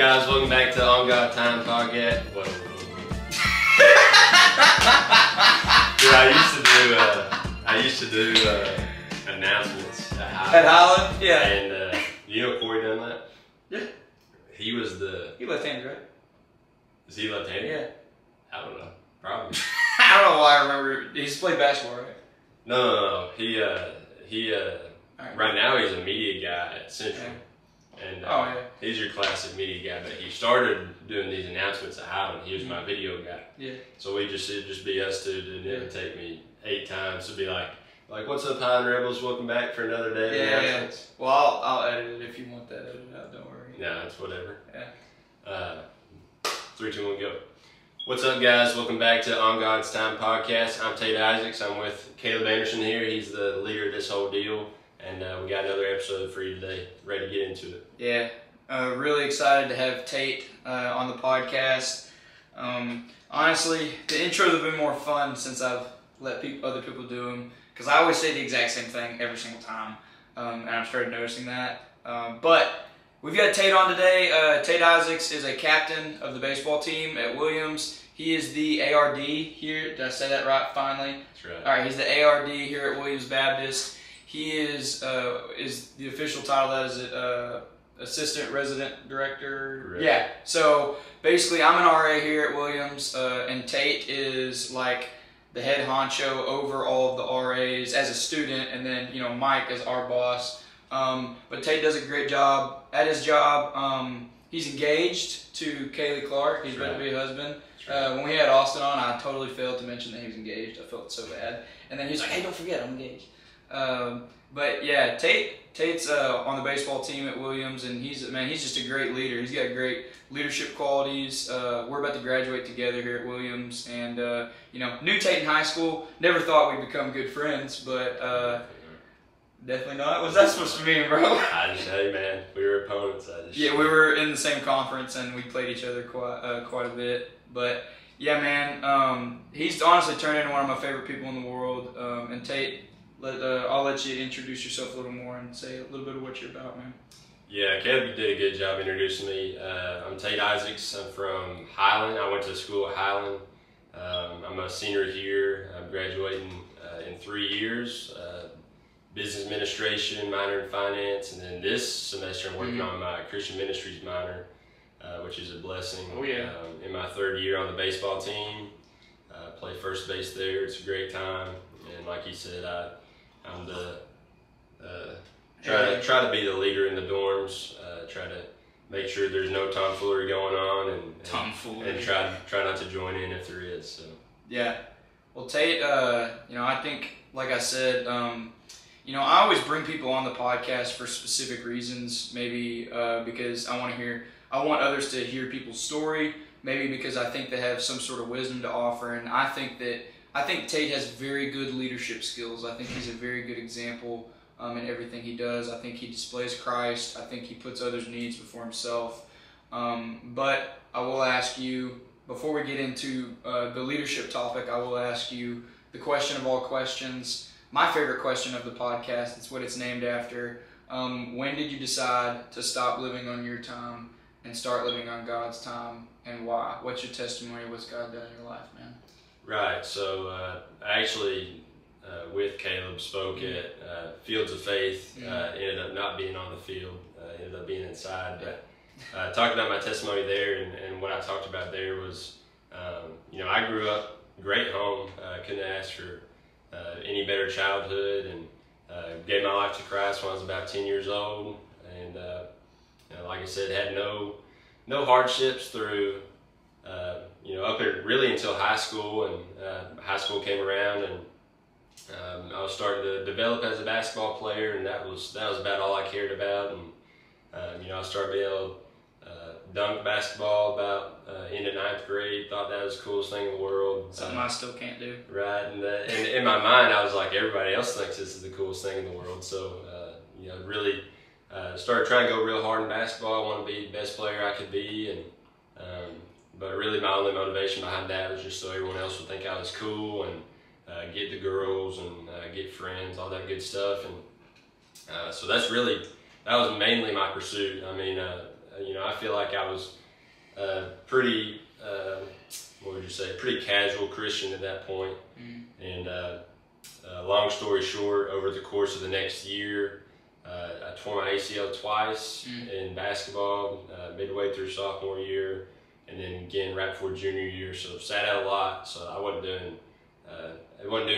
guys? Welcome back to On God Time podcast. Whoa. Dude, I used to do announcements at Highland. At Highland? Yeah. And you know Corey done that? Yeah. He was the... He left-handed, right? Is he left-handed? Yeah. I don't know. Probably. I don't know why I remember. He's played basketball, right? No. He right. Right now he's a media guy at Central. Yeah. And yeah. he's your classic media guy, but he started doing these announcements at Highland. He was my video guy. Yeah. So it'd just be us two. It'd never take me 8 times to be like, what's up, Highland Rebels? Welcome back for another day of announcements. Yeah. Well, I'll edit it if you want that edited out. Don't worry. Nah, it's whatever. Yeah. 3, 2, 1, go. What's up, guys? Welcome back to On God's Time podcast. I'm Tate Issacs. I'm with Caleb Anderson here. He's the leader of this whole deal. And we got another episode for you today. Ready to get into it. Yeah. Really excited to have Tate on the podcast. Honestly, the intros have been more fun since I've let other people do them. Because I always say the exact same thing every single time. And I've started noticing that. But we've got Tate on today. Tate Issacs is a captain of the baseball team at Williams. He is the ARD here. Did I say that right finally? That's right. All right, he's the ARD here at Williams Baptist. He is the official title that is assistant resident director. Correct. Yeah. So basically, I'm an RA here at Williams, and Tate is like the head honcho over all of the RAs as a student, and then Mike is our boss. But Tate does a great job at his job. He's engaged to Kaylee Clark. He's about to be a husband. When we had Austin on, I totally failed to mention that he was engaged. I felt so bad. And then he was like, "Hey, don't forget, I'm engaged." But yeah, Tate's on the baseball team at Williams, and he's just a great leader. He's got great leadership qualities. We're about to graduate together here at Williams, and knew Tate in high school. Never thought we'd become good friends, but definitely not. What's that supposed to mean, bro? Hey man, we were opponents. Yeah, we were in the same conference, and we played each other quite a bit. But yeah, man, he's honestly turned into one of my favorite people in the world. And Tate, I'll let you introduce yourself a little more and say a little bit of what you're about, man. Yeah, Caleb, you did a good job introducing me. I'm Tate Issacs. I'm from Highland. I went to school at Highland. I'm a senior here. I'm graduating in 3 years. Business administration, minor in finance, and then this semester I'm working on my Christian ministries minor, which is a blessing. Oh yeah. In my 3rd year on the baseball team, play first base there. It's a great time, and like you said, I'm the try to be the leader in the dorms. Try to make sure there's no tomfoolery going on, and try not to join in if there is. So yeah, well, Tate, I think, like I said, I always bring people on the podcast for specific reasons. Maybe because I want others to hear people's story. Maybe because I think they have some sort of wisdom to offer, and I think Tate has very good leadership skills. I think he's a very good example in everything he does. I think he displays Christ. I think he puts others' needs before himself. But I will ask you, before we get into the leadership topic, I will ask you the question of all questions. My favorite question of the podcast. It's what it's named after. When did you decide to stop living on your time and start living on God's time, and why? What's your testimony? What's God done in your life, man? Right. So I actually, with Caleb, spoke at Fields of Faith. Ended up not being on the field. Ended up being inside. But talked about my testimony there, and what I talked about there was, I grew up great home. Couldn't ask for any better childhood, and gave my life to Christ when I was about 10 years old, and like I said, had no hardships through up really until high school, and high school came around, and I was starting to develop as a basketball player, and that was about all I cared about, and I started being able to dunk basketball about into 9th grade. Thought that was the coolest thing in the world. Something I still can't do. Right, and in my mind, I was like, everybody else thinks this is the coolest thing in the world. So, really started trying to go real hard in basketball. I wanted to be the best player I could be, but really my only motivation behind that was just so everyone else would think I was cool and get the girls and get friends, all that good stuff. And so that was mainly my pursuit. I mean, I feel like I was pretty, what would you say, pretty casual Christian at that point. And long story short, over the course of the next year, I tore my ACL twice in basketball, midway through sophomore year, and then again right before junior year. So sat out a lot. So I wasn't doing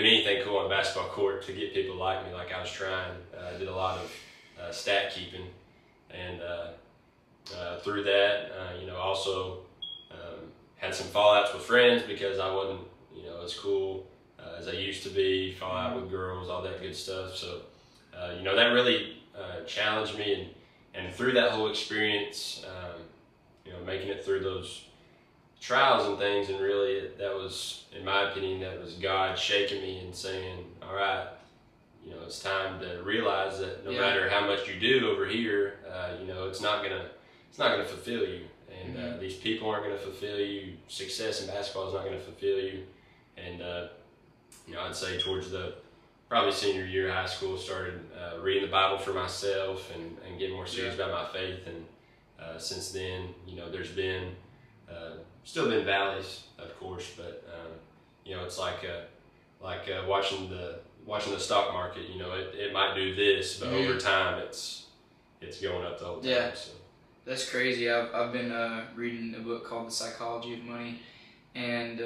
anything cool on the basketball court to get people to like me like I was trying. I did a lot of stat keeping, and through that, also had some fallouts with friends because I wasn't, as cool as I used to be. Fallout with girls, all that good stuff. So, that really challenged me, and through that whole experience, making it through those trials and things, and really that was, in my opinion, that was God shaking me and saying, all right, it's time to realize that no matter how much you do over here, it's not gonna fulfill you, and these people aren't gonna fulfill you. Success in basketball is not gonna fulfill you, and I'd say towards the probably senior year of high school, started reading the Bible for myself and getting more serious about my faith, and since then, there's been still been valleys, of course, but it's like watching the stock market. It might do this, but over time it's going up the whole time. Yeah, so. That's crazy. I've been reading a book called The Psychology of Money, and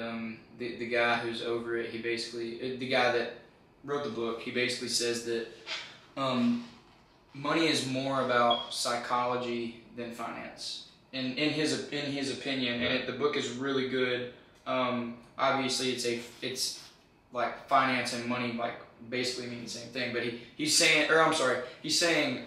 the guy who's over it, the guy that wrote the book, he basically says that money is more about psychology than finance. In his opinion, and the book is really good. Obviously, it's like finance and money like basically mean the same thing. But he's saying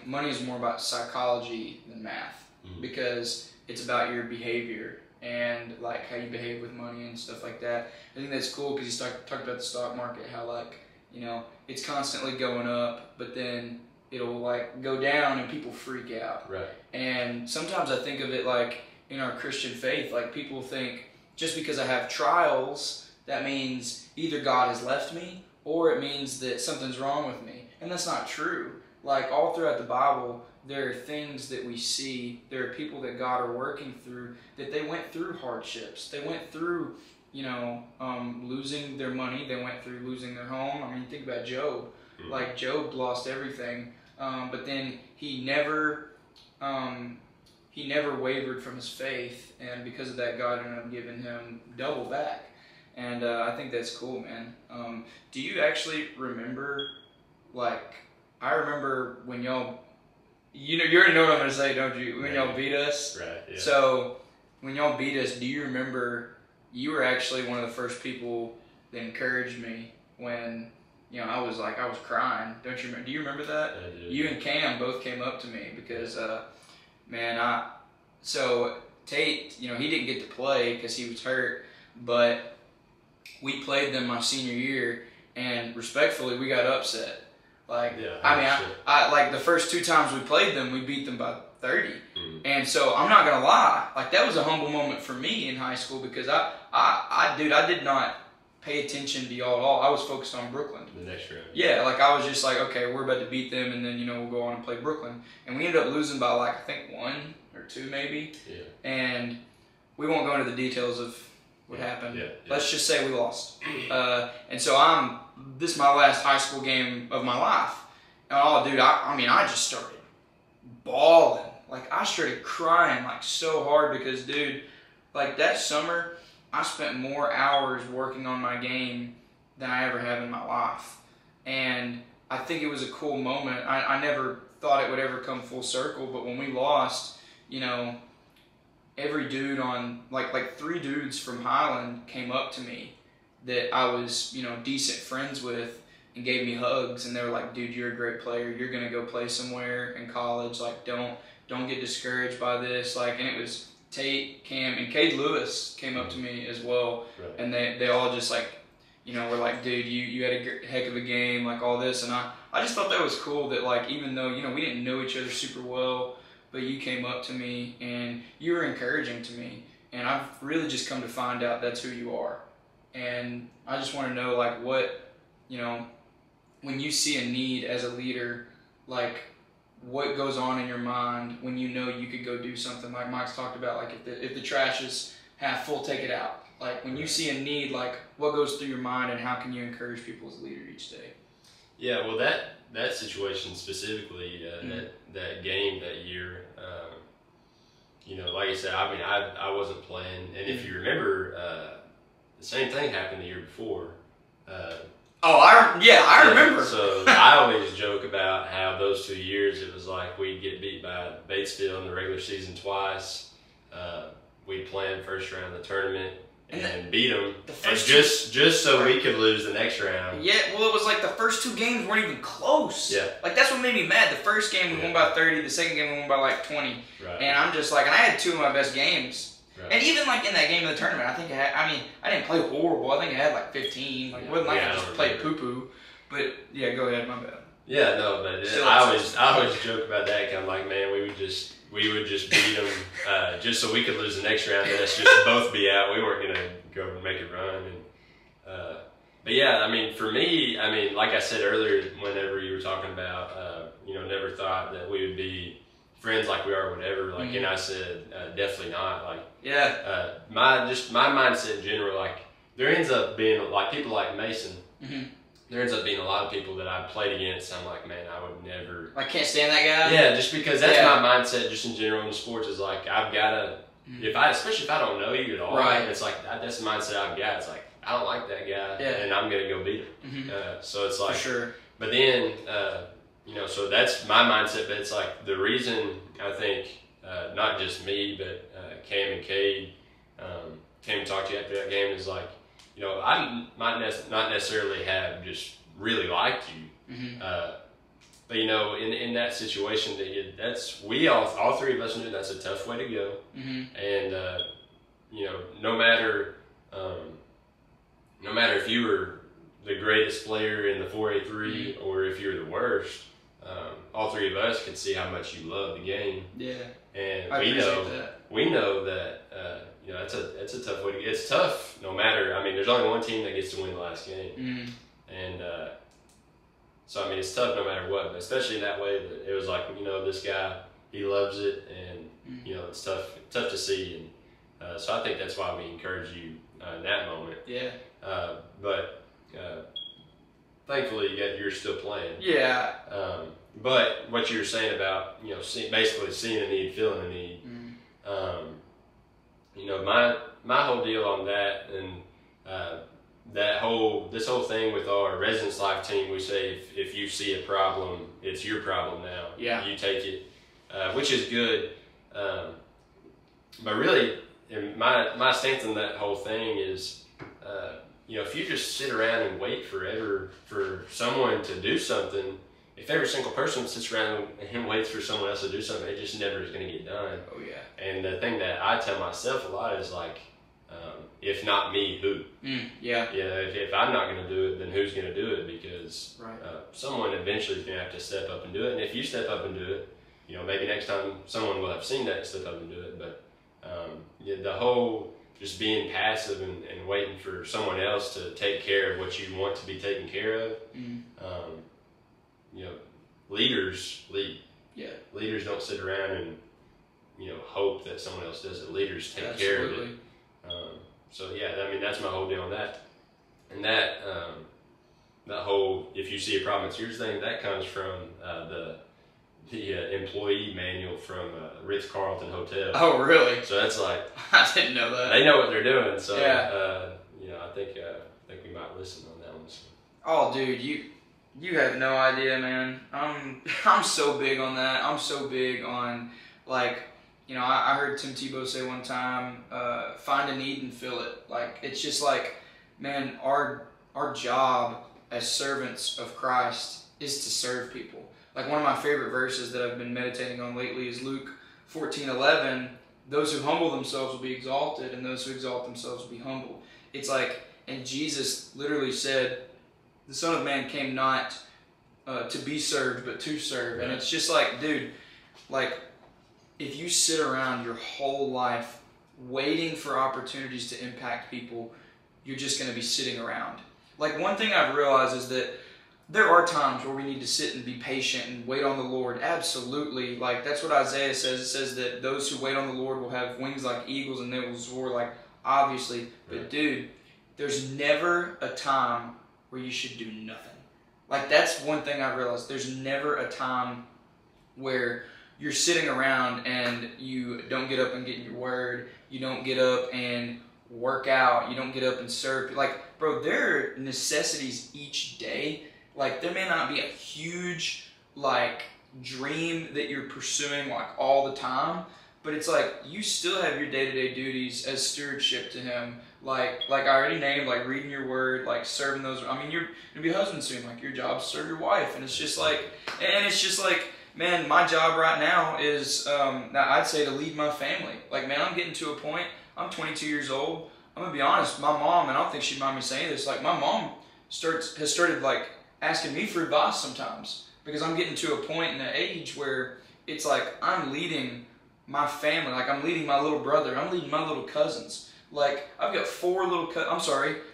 money is more about psychology than math, because it's about your behavior and like how you behave with money and stuff like that. I think that's cool because he talked about the stock market, how like it's constantly going up, but then it'll like go down and people freak out. Right. And sometimes I think of it like in our Christian faith, like people think just because I have trials, that means either God has left me or it means that something's wrong with me. And that's not true. Like all throughout the Bible, there are things that we see, there are people that God are working through, that they went through hardships. They went through, losing their money. They went through losing their home. I mean, think about Job. Like Job lost everything. But then he never wavered from his faith, and because of that, God ended up giving him double back. And I think that's cool, man. Do you actually remember, like, I remember when y'all, you already know what I'm going to say, don't you? When y'all beat us. Right, yeah. So, when y'all beat us, do you remember, you were actually one of the first people that encouraged me when, I was crying. Don't you remember? Do you remember that? I do. You and Cam both came up to me because, so Tate, he didn't get to play because he was hurt, but we played them my senior year, and respectfully, we got upset. Like, I like the first 2 times we played them, we beat them by 30. And so I'm not gonna lie, like that was a humble moment for me in high school because I did not pay attention to y'all at all. I was focused on Brooklyn. The next round. Yeah, like I was just like, okay, we're about to beat them, and then we'll go on and play Brooklyn. And we ended up losing by like I think 1 or 2 maybe. Yeah. And we won't go into the details of what happened. Yeah. Let's just say we lost. And so this is my last high school game of my life. And I just started bawling. Like I started crying like so hard because, dude, like that summer I spent more hours working on my game than I ever have in my life. And I think it was a cool moment. I never thought it would ever come full circle, but when we lost, every dude on, like 3 dudes from Highland came up to me that I was, decent friends with and gave me hugs, and they were like, dude, you're a great player. You're going to go play somewhere in college. Like, don't get discouraged by this. Like, and it was Tate, Cam, and Cade Lewis came up to me as well. Right. And they all just like, were like, dude, you had a heck of a game, like all this. And I just thought that was cool that like, even though, we didn't know each other super well, but you came up to me and you were encouraging to me. And I've really just come to find out that's who you are. And I just want to know like what, when you see a need as a leader, like what goes on in your mind when you know you could go do something like Mike's talked about, like if the trash is half full, take it out. Like when you see a need, like what goes through your mind and how can you encourage people as a leader each day? Yeah, well, that situation specifically, that game that year, like I said, I mean, I wasn't playing, and if you remember, the same thing happened the year before. I remember. So I always joke about how those 2 years it was like we'd get beat by Batesville in the regular season twice. We'd play in first round of the tournament and beat them, and just so we could lose the next round. Yeah, well, it was like the first 2 games weren't even close. Yeah, like that's what made me mad. The first game we won by 30. The second game we won by like 20. Right. And I'm just like, and I had 2 of my best games. Right. And even like in that game of the tournament, I think I didn't play horrible. I think I had like 15. Like it wasn't like I just played poo-poo. But yeah, go ahead, my bad. Yeah, no, but I always joke about that. Cause I'm like, man, we would just beat them just so we could lose the next round. And let's just both be out. We weren't gonna go and make a run. And but yeah, I mean, for me, I mean, like I said earlier, whenever you were talking about, never thought that we would be friends like we are, or whatever. Like, and I said, definitely not. Like, yeah, my mindset in general, like there ends up being like people like Mason. Mm-hmm. There ends up being a lot of people that I've played against. I'm like, man, I would never. I can't stand that guy. Yeah, just because that's my mindset, just in general in sports, is like I've gotta. Especially if I don't know you at all, right? It's like that's the mindset I've got. It's like I don't like that guy, and I'm gonna go beat him. Mm-hmm. So it's like, for sure. But then, so that's my mindset. But it's like the reason I think not just me, but Cam and Cade came and talked to you after that game is like, I might not necessarily have just really liked you, but in that situation we all 3 of us knew that's a tough way to go, and no matter if you were the greatest player in the 4A3 or if you're the worst, all 3 of us could see how much you love the game. Yeah, and we know that it's a tough way to get. It's tough no matter. I mean, there's only one team that gets to win the last game, and so I mean it's tough no matter what. But especially in that way, that it was like this guy, he loves it, and it's tough to see, and so I think that's why we encourage you in that moment. Yeah. But thankfully, you're still playing. Yeah. But what you were saying about basically seeing a need, feeling a need. My whole deal on that, and this whole thing with our Residence Life team, we say if you see a problem, it's your problem now. Yeah. You take it, which is good. But really, my stance on that whole thing is, if you just sit around and wait forever for someone to do something, if every single person sits around and waits for someone else to do something, it just never is going to get done. Oh, yeah. And the thing that I tell myself a lot is like, if not me, who? Yeah. If I'm not going to do it, then who's going to do it? Because right. Someone eventually is going to have to step up and do it. And if you step up and do it, maybe next time someone will have seen that and step up and do it. But the whole just being passive and waiting for someone else to take care of what you want to be taken care of. Leaders lead. Yeah. Leaders don't sit around and hope that someone else does it. Leaders take care of it. So yeah, I mean that's my whole deal on that. And that whole if you see a problem it's yours thing, that comes from the employee manual from Ritz-Carlton Hotel. Oh really? So that's like I didn't know that. They know what they're doing. So yeah. I think we might listen on that one. So. Oh dude, you have no idea, man. I'm so big on that. I'm so big on like. I heard Tim Tebow say one time, find a need and fill it. Like, it's just like, man, our job as servants of Christ is to serve people. Like, one of my favorite verses that I've been meditating on lately is Luke 14:11. Those who humble themselves will be exalted, and those who exalt themselves will be humbled. It's like, and Jesus literally said, the Son of Man came not to be served, but to serve. Right. And it's just like, dude, like, if you sit around your whole life waiting for opportunities to impact people, you're just going to be sitting around. Like one thing I've realized is that there are times where we need to sit and be patient and wait on the Lord. Absolutely. Like, that's what Isaiah says. It says that those who wait on the Lord will have wings like eagles and they will soar, like, obviously. But dude, there's never a time where you should do nothing. Like, that's one thing I've realized. There's never a time where you're sitting around and you don't get up and get in your word. You don't get up and work out. You don't get up and serve. Like, bro, there are necessities each day. Like, there may not be a huge, like, dream that you're pursuing, like, all the time. But it's like, you still have your day-to-day duties as stewardship to Him. Like I already named, like, reading your word, like, serving those. I mean, you're going to be a husband soon. Like, your job is to serve your wife. And it's just like, man, my job right now is, I'd say, to lead my family. Like, man, I'm getting to a point, I'm 22 years old. I'm going to be honest, my mom, and I don't think she'd mind me saying this, like, my mom has started, like, asking me for advice sometimes. Because I'm getting to a point in an age where it's like, I'm leading my family. Like, I'm leading my little brother. I'm leading my little cousins. Like, I've got 4 little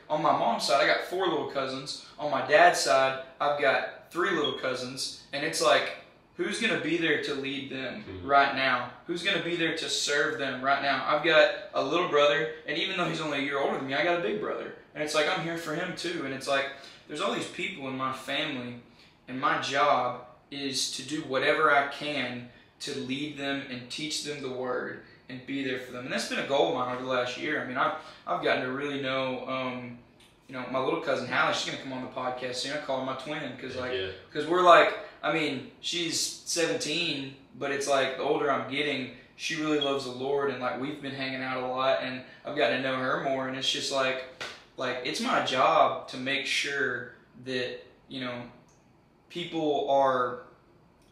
on my mom's side, I got 4 little cousins. On my dad's side, I've got 3 little cousins. And it's like, who's going to be there to lead them right now? Who's going to be there to serve them right now? I've got a little brother, and even though he's only a year older than me, I got a big brother. And it's like, I'm here for him too. And it's like, there's all these people in my family, and my job is to do whatever I can to lead them and teach them the word and be there for them. And that's been a goal of mine over the last year. I mean, I've gotten to really know, my little cousin Hallie. She's gonna come on the podcast soon. I call her my twin because we're like, I mean, she's 17, but it's like the older I'm getting, she really loves the Lord, and like we've been hanging out a lot, and I've gotten to know her more, and it's just like it's my job to make sure that people are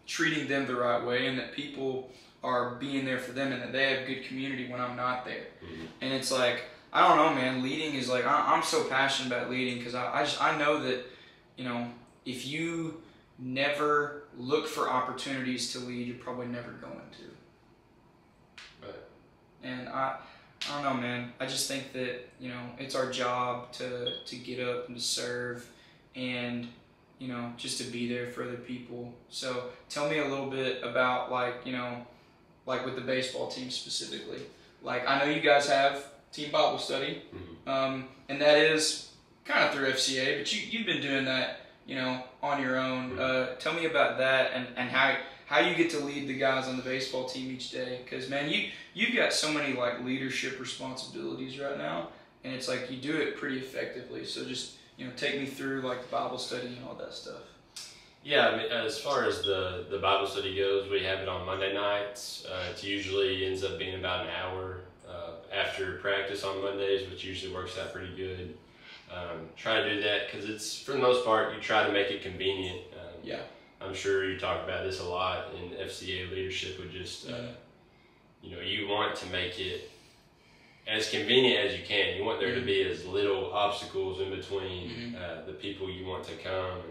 treating them the right way, and that people are being there for them, and that they have good community when I'm not there. And it's like, I don't know, man, leading is like, I'm so passionate about leading because I know that, if you never look for opportunities to lead, you're probably never going to. Right. And I don't know, man. I just think that, it's our job to get up and to serve and, just to be there for other people. So tell me a little bit about like with the baseball team specifically. Like, I know you guys have team Bible study, and that is kind of through FCA, but you've been doing that, on your own. Tell me about that and how you get to lead the guys on the baseball team each day. Because, man, you've got so many like leadership responsibilities right now, and it's like you do it pretty effectively. So just take me through like the Bible study and all that stuff. Yeah, I mean, as far as the Bible study goes, we have it on Monday nights. It usually ends up being about an hour after practice on Mondays, which usually works out pretty good. Try to do that because it's, for the most part, you try to make it convenient. Yeah. I'm sure you talk about this a lot in FCA leadership with just, you want to make it as convenient as you can. You want there to be as little obstacles in between the people you want to come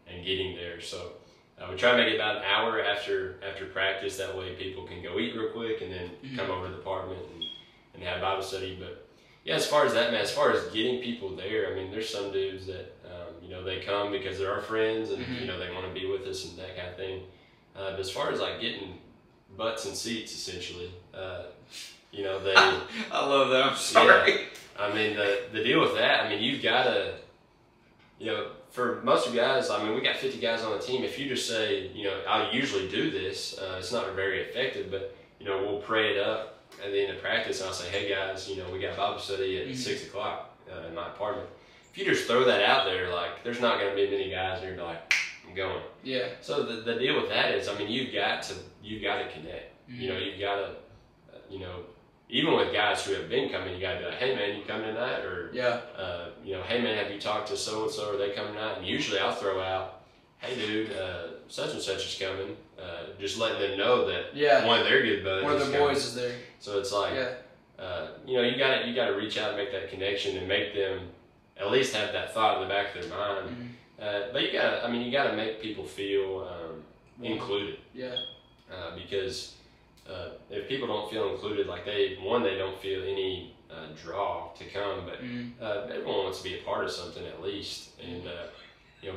and getting there. So we try to make it about an hour after practice. That way people can go eat real quick and then come over to the apartment and have Bible study. But yeah, as far as that, man, as far as getting people there, I mean, there's some dudes that, they come because they're our friends and, they want to be with us and that kind of thing. But as far as like getting butts and seats, essentially, they... I love that. I'm sorry. Yeah, I mean, the deal with that, I mean, you've got to, for most of you guys, I mean, we got 50 guys on the team. If you just say, I usually do this, it's not very effective, but, we'll pray it up at the end of practice, and I'll say, hey guys, we got Bible study at 6 o'clock in my apartment. If you just throw that out there, like, there's not going to be many guys that are like, I'm going. Yeah. So the deal with that is, I mean, you've got to connect. You've got to, even with guys who have been coming, you got to be like, hey man, you coming tonight? Or, hey man, have you talked to so-and-so? Are they coming tonight? And usually I'll throw out, hey dude, such and such is coming. Just letting them know that one of their good buddies one of the coming. boys is there. So it's like, you got to reach out and make that connection and make them at least have that thought in the back of their mind. But you got to make people feel included. Yeah. Because if people don't feel included, like they don't feel any draw to come, but everyone wants to be a part of something at least. And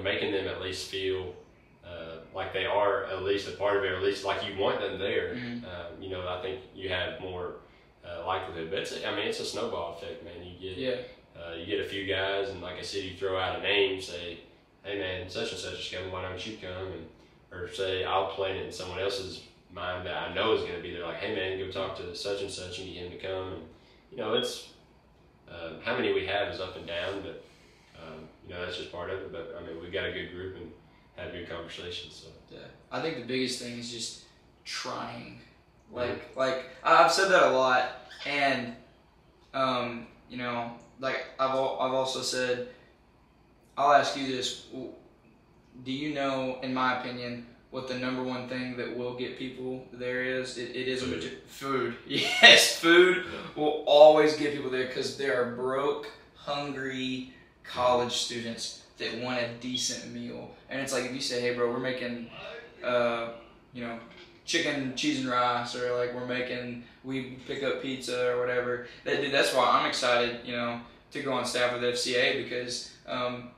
making them at least feel like they are at least a part of it, or at least like you want them there. I think you have more likelihood. But it's a snowball effect, man. You get a few guys, and like I said, you throw out a name, say, hey man, such and such is coming, why don't you come? Or say I'll plant it in someone else's mind that I know is going to be there, like, hey man, go talk to such and such and get him to come. And it's how many we have is up and down, but that's just part of it. But we've got a good group and have good conversations. So yeah, I think the biggest thing is just trying. Like I've said that a lot, and like I've also said, I'll ask you this: do you know, in my opinion, what the number one thing that will get people there is? It is food. Yes, food will always get people there, because there are broke, hungry college students that want a decent meal. And it's like, if you say, hey bro, we're making chicken, cheese and rice, or like we pick up pizza or whatever. That's why I'm excited, to go on staff with FCA, because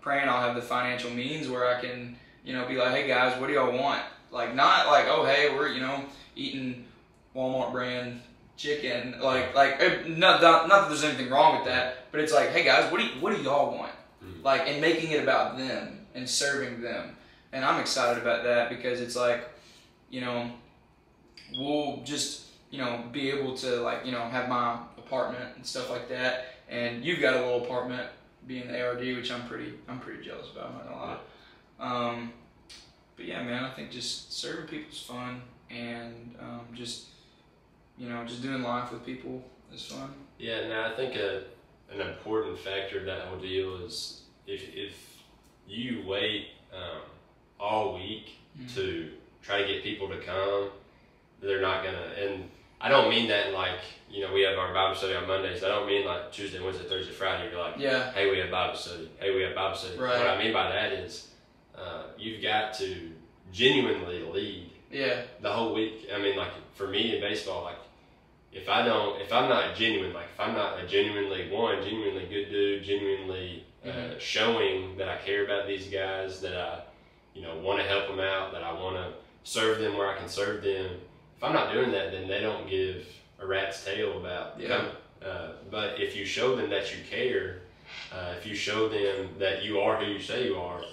praying I'll have the financial means where I can, be like, hey guys, what do y'all want? Like, not like, oh hey, we're eating Walmart brand chicken. Not that there's anything wrong with that, but it's like, hey guys, what do y'all want? Like, and making it about them and serving them. And I'm excited about that, because it's like, we'll just be able to have my apartment and stuff like that. And you've got a little apartment being the ARD, which I'm pretty jealous about, I'm not gonna lie. But yeah, man, I think just serving people's fun, and just doing life with people is fun. Yeah, now I think an important factor of that whole deal is if you wait all week to try to get people to come, they're not gonna. And I don't mean that in like, we have our Bible study on Mondays. I don't mean like Tuesday, Wednesday, Thursday, Friday. You're like, hey, we have Bible study. Hey, we have Bible study. Right. What I mean by that is you've got to genuinely lead the whole week. Like for me in baseball, like if I'm not genuine, like if I'm not a genuinely good dude, genuinely showing that I care about these guys, that I want to help them out, that I want to serve them where I can serve them. If I'm not doing that, then they don't give a rat's tail about coming. But if you show them that you care, if you show them that you are who you say you are,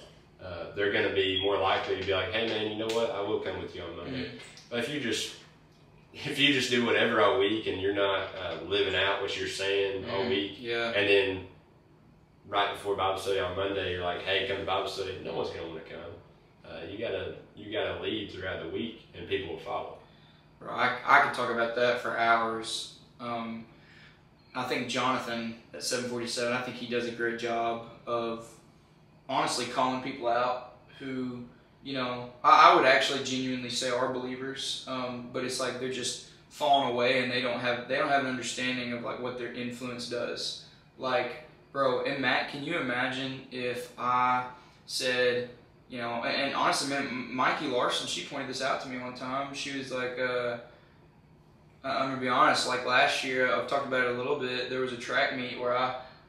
they're going to be more likely to be like, hey man, you know what, I will come with you on Monday. But if you just do whatever all week, and you're not living out what you're saying all week, and then right before Bible study on Monday, you're like, hey, come to Bible study, no one's going to want to come. You gotta lead throughout the week, and people will follow. I could talk about that for hours. I think Jonathan at 747, I think he does a great job of honestly calling people out who, I would actually genuinely say are believers, but it's like they're just falling away, and they don't have an understanding of like what their influence does. Like, bro, and Matt, can you imagine if I said, and honestly, man, Mikey Larson, she pointed this out to me one time. She was like, I'm gonna be honest, like last year, I've talked about it a little bit, there was a track meet where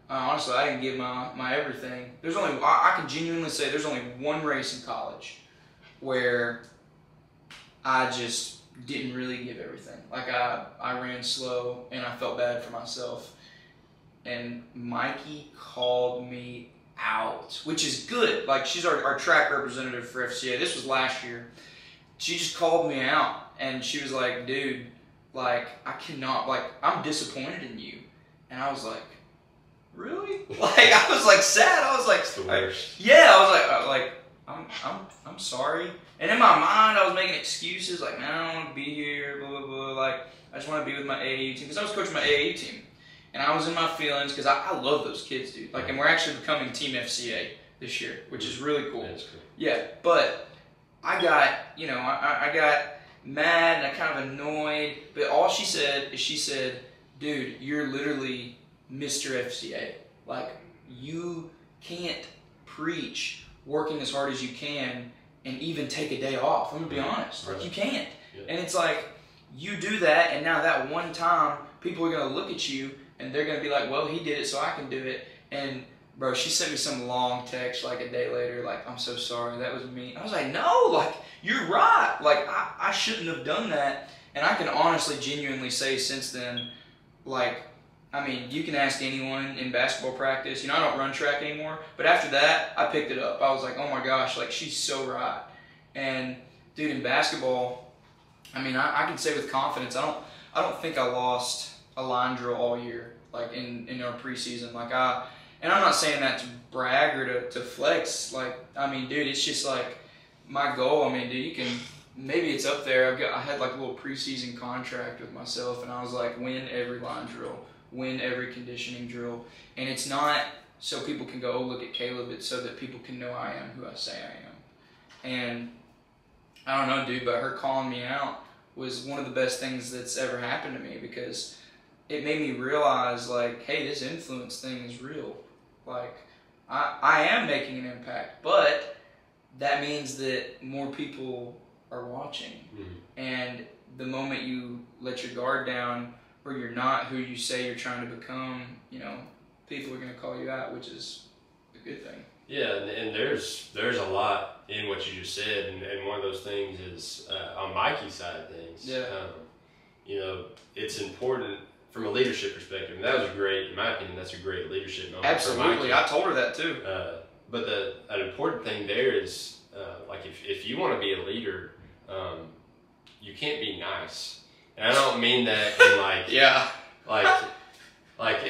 honestly, I didn't give my everything. I can genuinely say there's only one race in college where I just didn't really give everything. Like I ran slow, and I felt bad for myself. And Mikey called me out, which is good. Like, she's our track representative for FCA. This was last year. She just called me out, and she was like, dude, like, I'm disappointed in you. And I was like, really? Like, I was like sad. I was like, it's the worst. I was like, I'm sorry. And in my mind, I was making excuses, like, man, I don't want to be here, blah, blah, blah. Like, I just want to be with my AAU team, because I was coaching my AAU team. And I was in my feelings, because I love those kids, dude. Like, and we're actually becoming Team FCA this year, which is really cool. That is cool. Yeah, but I got, I got mad, and I kind of annoyed. But all she said is, she said, dude, you're literally Mr. FCA. Like, you can't preach working as hard as you can and even take a day off. I'm going to be honest. Like, you can't. Yeah. And it's like, you do that, and now that one time, people are going to look at you, and they're going to be like, well, he did it, so I can do it. And Bro, she sent me some long text like a day later, like, I'm so sorry, that was me. I was like, no, like, you're right. Like, I shouldn't have done that. And I can honestly, genuinely say since then, like, I mean, you can ask anyone in basketball practice. You know, I don't run track anymore. But after that, I picked it up. I was like, oh my gosh, like, she's so right. And, dude, in basketball, I mean, I can say with confidence, I don't think I lost a line drill all year, like, in our preseason. Like, and I'm not saying that to brag or to flex. Like, I mean, dude, it's just like my goal. I mean, dude, you can, maybe it's up there. I had like a little preseason contract with myself, and I was like, win every line drill, win every conditioning drill. And it's not so people can go, oh, look at Caleb. It's so that people can know I am who I say I am. And I don't know, dude, but her calling me out was one of the best things that's ever happened to me, because it made me realize, like, hey, this influence thing is real. Like, I am making an impact, but that means that more people are watching. Mm-hmm. And the moment you let your guard down, or you're not who you say you're trying to become, you know, people are going to call you out, which is a good thing. Yeah, and there's a lot in what you just said, and one of those things is on Mikey's side of things. Yeah. You know, it's important from a leadership perspective, and that was great, in my opinion, that's a great leadership moment. Absolutely, I told her that too. But an important thing there is, like, if you want to be a leader, you can't be nice. And I don't mean that in like, yeah, like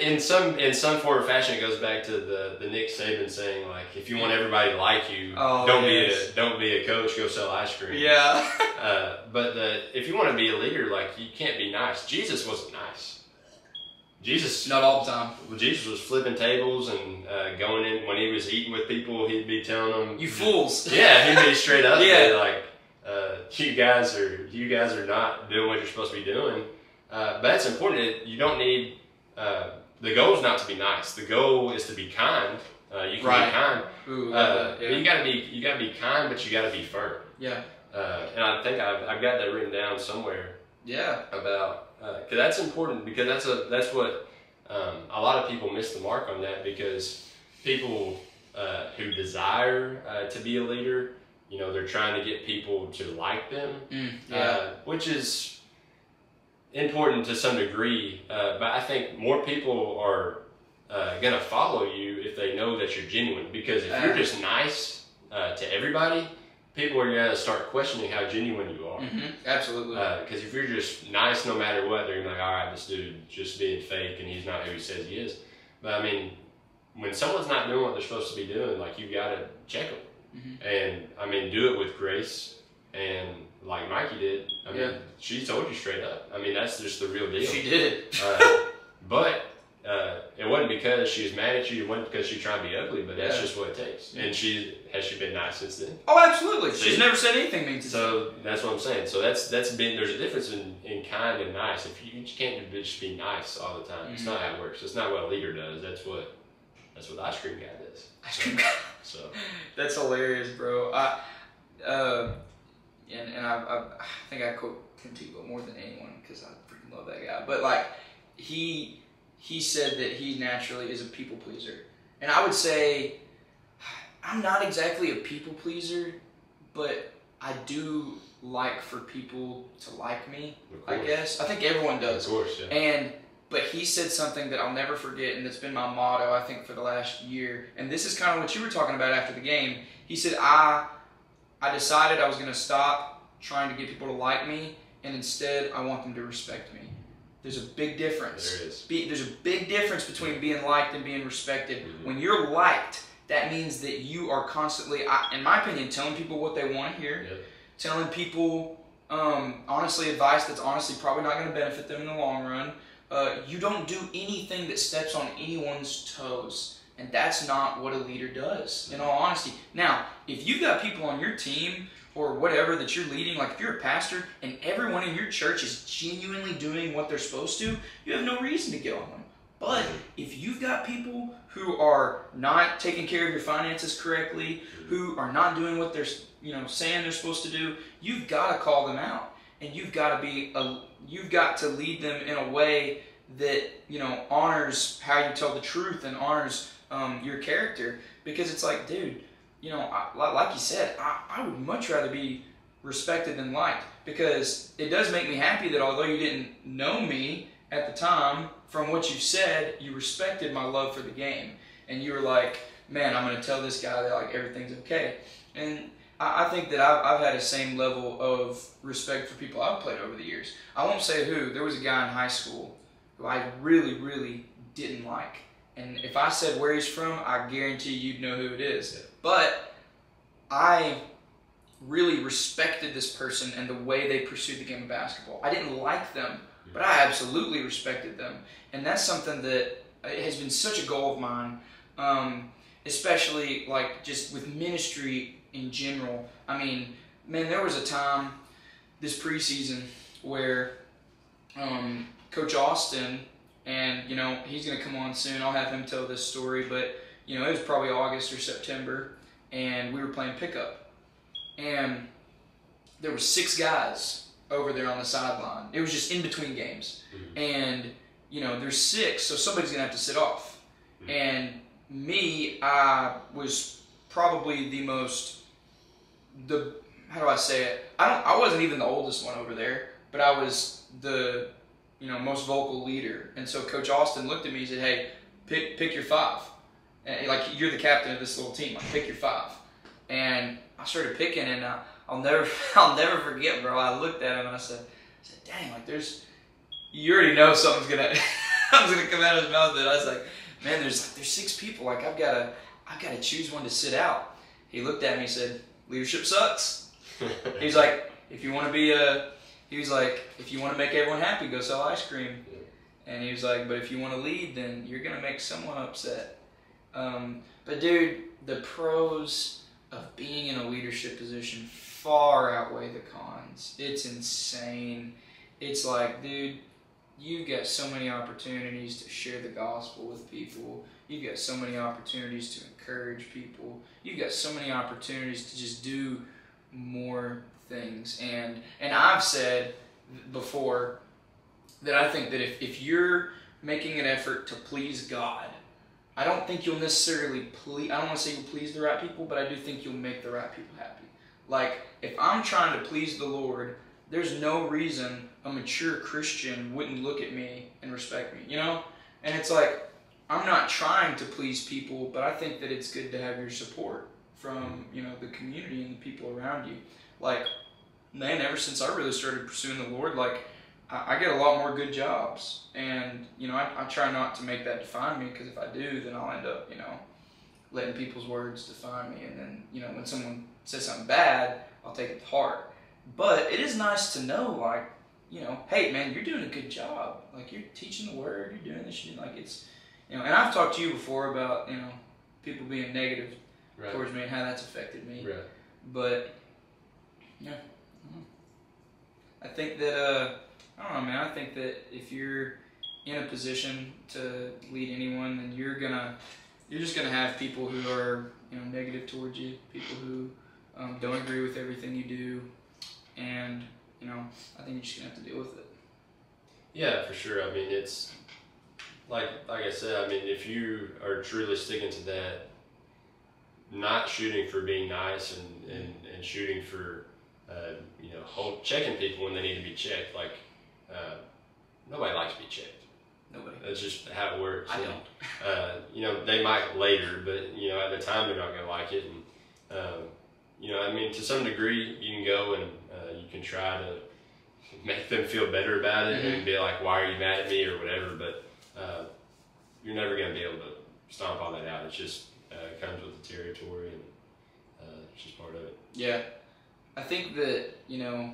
in some form or fashion, it goes back to the Nick Saban saying, like, if you want everybody to like you, don't be a coach, go sell ice cream. Yeah. But if you want to be a leader, like, you can't be nice. Jesus wasn't nice. Jesus, not all the time. Well, Jesus was flipping tables and going in when he was eating with people. He'd be telling them, "You fools!" Yeah, he'd be straight up. Yeah, like, you guys are not doing what you're supposed to be doing. But that's important. You don't need. The goal is not to be nice. The goal is to be kind. You can be kind. Ooh, but you gotta be kind, but you gotta be firm. Yeah. And I think I've got that written down somewhere. Yeah. About because that's important, because that's what a lot of people miss the mark on that, because people who desire to be a leader, you know, they're trying to get people to like them, which is important to some degree, but I think more people are going to follow you if they know that you're genuine, because if you're just nice to everybody, people are going to start questioning how genuine you are. Mm-hmm. Absolutely. Because if you're just nice no matter what, they're like, all right, this dude just being fake and he's not who he says he is. But I mean, when someone's not doing what they're supposed to be doing, like, you got to check them. Mm-hmm. And I mean, do it with grace. And like Mikey did, I mean, she told you straight up. I mean, that's just the real deal. She did. But it wasn't because she was mad at you. It wasn't because she tried to be ugly. But that's just what it takes. And has she been nice since then? Oh, absolutely. See? She's never said anything mean to me. So that's what I'm saying. So that's been, there's a difference in kind and nice. If you can't just be nice all the time. Mm-hmm. It's not how it works. It's not what a leader does. That's what the ice cream guy does. Ice cream guy. So that's hilarious, bro. And I think I quote Tim Tebow more than anyone, because I freaking love that guy. But like, he said that he naturally is a people pleaser, and I would say I'm not exactly a people pleaser, but I do like for people to like me. I guess I think everyone does. Of course, yeah. But he said something that I'll never forget, and that's been my motto, I think, for the last year. And this is kind of what you were talking about after the game. He said, I decided I was going to stop trying to get people to like me, and instead I want them to respect me. There's a big difference. There is. There's a big difference between being liked and being respected. Mm-hmm. When you're liked, that means that you are constantly, in my opinion, telling people what they want to hear, telling people, honestly, advice that's honestly probably not going to benefit them in the long run. You don't do anything that steps on anyone's toes. And that's not what a leader does, in all honesty. Now, if you've got people on your team or whatever that you're leading, like if you're a pastor and everyone in your church is genuinely doing what they're supposed to, you have no reason to get on them. But if you've got people who are not taking care of your finances correctly, who are not doing what they're saying they're supposed to do, you've got to call them out, and you've got to lead them in a way that honors how you tell the truth and honors your character, because it's like, dude, you know, like you said, I would much rather be respected than liked, because it does make me happy that although you didn't know me at the time, from what you said, you respected my love for the game, and you were like, man, I'm going to tell this guy that like everything's okay. And I think that I've had the same level of respect for people I've played over the years. I won't say who. There was a guy in high school who I really, really didn't like. And if I said where he's from, I guarantee you'd know who it is. But I really respected this person and the way they pursued the game of basketball. I didn't like them, but I absolutely respected them. And that's something that has been such a goal of mine, especially like just with ministry in general. I mean, man, there was a time this preseason where Coach Austin, and you know, he's going to come on soon, I'll have him tell this story, but you know, it was probably August or September, and we were playing pickup, and there were 6 guys over there on the sideline. It was just in between games, and you know, there's 6, so somebody's going to have to sit off. And me, I was probably how do I say it? I wasn't even the oldest one over there, but I was the, you know, most vocal leader. And so Coach Austin looked at me and said, "Hey, pick your 5. And, like, you're the captain of this little team. Like, pick your 5." And I started picking, and I'll never forget, bro. I looked at him and I said, "Dang, like you already know something's gonna come out of his mouth." And I was like, "Man, there's 6 people. Like, I've gotta choose one to sit out." He looked at me and said, "Leadership sucks." He's like, if you want to make everyone happy, go sell ice cream. And he was like, but if you want to lead, then you're going to make someone upset. But dude, the pros of being in a leadership position far outweigh the cons. It's insane. It's like, dude, you've got so many opportunities to share the gospel with people. You've got so many opportunities to encourage people. You've got so many opportunities to just do more things. And I've said before that I think that if you're making an effort to please God, I don't think you'll necessarily I don't want to say you'll please the right people, but I do think you'll make the right people happy. Like, if I'm trying to please the Lord, there's no reason a mature Christian wouldn't look at me and respect me, you know? And it's like, I'm not trying to please people, but I think that it's good to have your support from, you know, the community and the people around you. Like, man, ever since I really started pursuing the Lord, like, I get a lot more good jobs. And, you know, I try not to make that define me, because if I do, then I'll end up, you know, letting people's words define me. And then, you know, when someone says something bad, I'll take it to heart. But it is nice to know, like, you know, hey, man, you're doing a good job. Like, you're teaching the word, you're doing this shit. Like, it's, you know, and I've talked to you before about, you know, people being negative towards me and how that's affected me. Right. But, yeah, I think that, I don't know, man, I think that if you're in a position to lead anyone, then you're just gonna have people who are, you know, negative towards you, people who don't agree with everything you do, and, you know, I think you're just gonna have to deal with it. Yeah, for sure. I mean, it's like I said, I mean, if you are truly sticking to that, not shooting for being nice and shooting for, you know, checking people when they need to be checked. Like, nobody likes to be checked. Nobody. That's just how it works. I don't. You know, they might later, but, you know, at the time they're not going to like it. And, you know, I mean, to some degree, you can go and you can try to make them feel better about it and be like, why are you mad at me or whatever, but you're never going to be able to stomp all that out. It's just comes with the territory, and it's just part of it. Yeah. I think that, you know,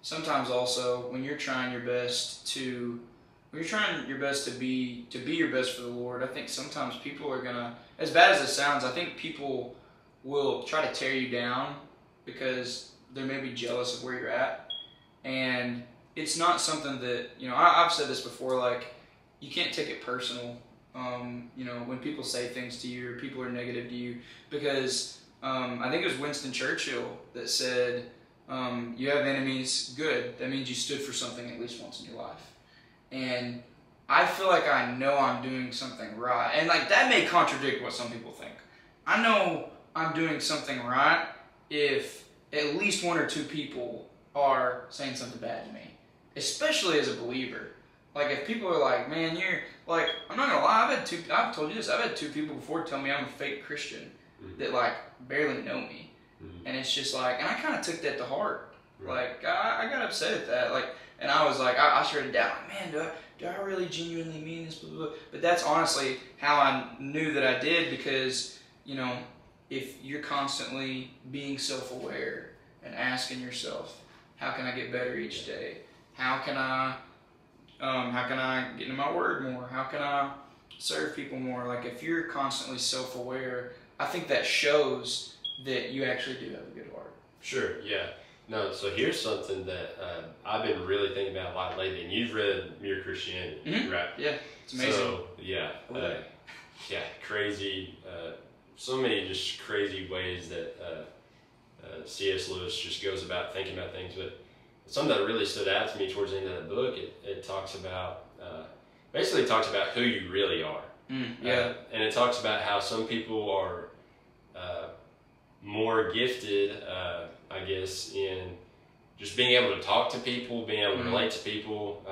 sometimes also when you're trying your best to be your best for the Lord, I think sometimes people are gonna, as bad as it sounds, I think people will try to tear you down because they're maybe jealous of where you're at. And it's not something that, you know, I've said this before, like, you can't take it personal, you know, when people say things to you or people are negative to you, because I think it was Winston Churchill that said, you have enemies, good. That means you stood for something at least once in your life. And I feel like I know I'm doing something right. And like that may contradict what some people think. I know I'm doing something right if at least one or two people are saying something bad to me, especially as a believer. Like if people are like, man, you're like, I'm not gonna lie, I've told you this, I've had two people before tell me I'm a fake Christian that like barely know me. And it's just like, and I kind of took that to heart. Like I got upset at that. Like, and I was like, I started doubting, man, do I really genuinely mean this? Blah, blah, blah. But that's honestly how I knew that I did, because, you know, if you're constantly being self-aware and asking yourself, how can I get better each day? How can I get into my word more? How can I serve people more? Like if you're constantly self-aware, I think that shows that you actually do have a good heart. Sure, yeah. No, so here's something that I've been really thinking about a lot lately, and you've read Mere Christianity, right? Yeah, it's amazing. So, yeah, crazy, so many just crazy ways that C.S. Lewis just goes about thinking about things. But something that really stood out to me towards the end of the book, it talks about, basically talks about who you really are. And it talks about how some people are more gifted, I guess, in just being able to talk to people, being able to relate to people.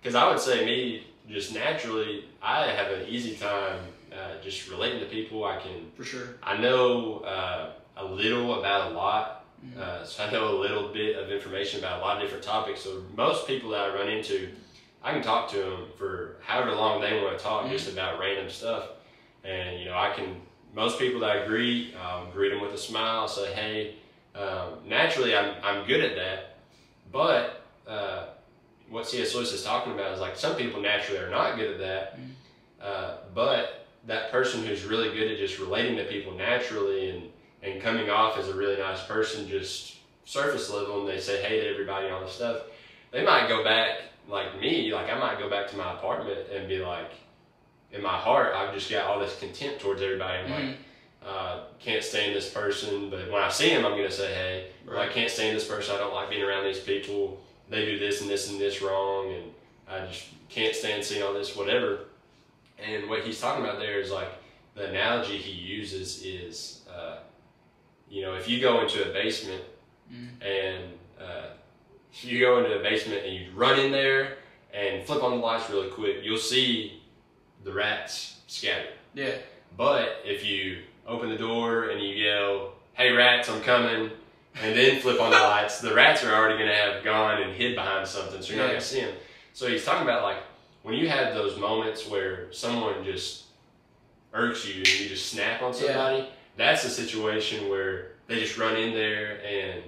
Because I would say me, just naturally, I have an easy time just relating to people. I know a little about a lot, so I know a little bit of information about a lot of different topics. So most people that I run into, I can talk to them for however long they want to talk, just about random stuff. And, you know, most people that I greet, greet them with a smile, say, hey. Naturally, I'm good at that, but what C.S. Lewis is talking about is like some people naturally are not good at that, but that person who's really good at just relating to people naturally and coming off as a really nice person, just surface level, and they say hey to everybody and all this stuff, they might go back, like me, like I might go back to my apartment and be like, in my heart, I've just got all this contempt towards everybody. I'm like, can't stand this person, but when I see him, I'm going to say, hey, I can't stand this person. I don't like being around these people. They do this and this and this wrong, and I just can't stand seeing all this, whatever. And what he's talking about there is like, the analogy he uses is, you know, if you go into a basement and you run in there and flip on the lights really quick, you'll see the rats scattered. Yeah. But if you open the door and you yell, hey rats, I'm coming, and then flip on the lights, the rats are already going to have gone and hid behind something, so you're not going to see them. So he's talking about like, when you have those moments where someone just irks you and you just snap on somebody, that's a situation where they just run in there and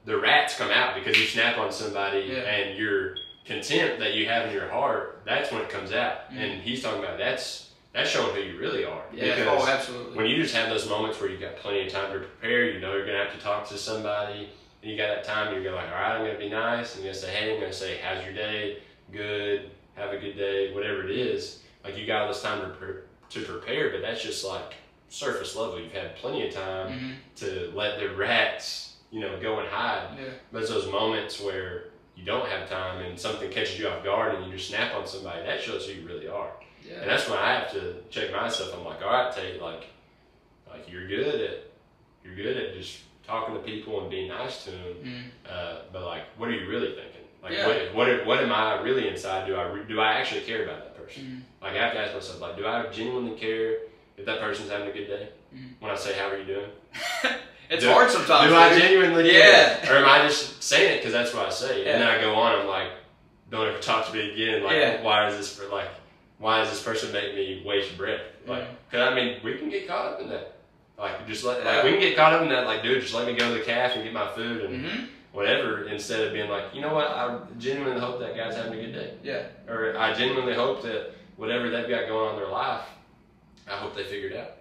the rats come out because you snap on somebody and your contempt that you have in your heart, that's when it comes out. And he's talking about that's showing who you really are. Yeah, because absolutely. When you just have those moments where you've got plenty of time to prepare, you know you're going to have to talk to somebody, and you got that time, you're going to like, all right, I'm going to be nice, I'm going to say, hey, I'm going to say, how's your day? Good, have a good day, whatever it is. Like, you got all this time to prepare, but that's just like surface level. You've had plenty of time to let the rats, you know, go and hide. But it's those moments where you don't have time and something catches you off guard and you just snap on somebody, that shows who you really are. And that's when I have to check myself. I'm like, all right, Tate, like you're good at just talking to people and being nice to them. But like, what are you really thinking? Like, what am I really inside? Do I actually care about that person? Like, I have to ask myself, like, do I genuinely care if that person's having a good day? When I say, how are you doing? It's hard sometimes. Do I genuinely care? Or am I just saying it because that's what I say? And then I go on, I'm like, don't ever talk to me again. Like, why does this person make me waste breath? Like, cause I mean, we can get caught up in that. Like, just like we can get caught up in that. Like, dude, just let me go to the cafe and get my food and whatever. Instead of being like, you know what, I genuinely hope that guy's having a good day. Yeah. Or I genuinely hope that whatever they've got going on in their life, I hope they figure it out.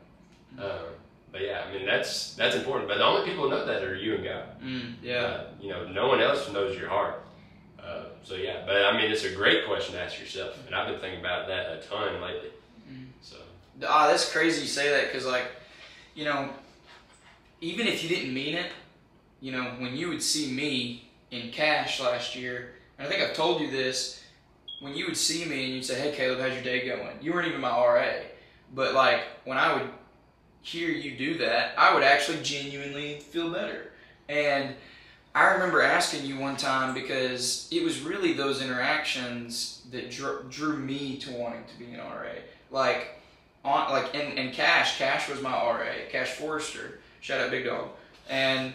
But yeah, I mean that's important. But the only people who know that are you and God. You know, no one else knows your heart. So yeah, but I mean, it's a great question to ask yourself, and I've been thinking about that a ton lately. So. That's crazy you say that, because like, you know, even if you didn't mean it, you know, when you would see me in cash last year, and I think I've told you this, when you would see me and you'd say, "Hey, Caleb, how's your day going?" You weren't even my RA. But, like, when I would hear you do that, I would actually genuinely feel better. And I remember asking you one time, because it was really those interactions that drew me to wanting to be an RA. And Cash was my RA, Cash Forrester, shout out Big Dog. And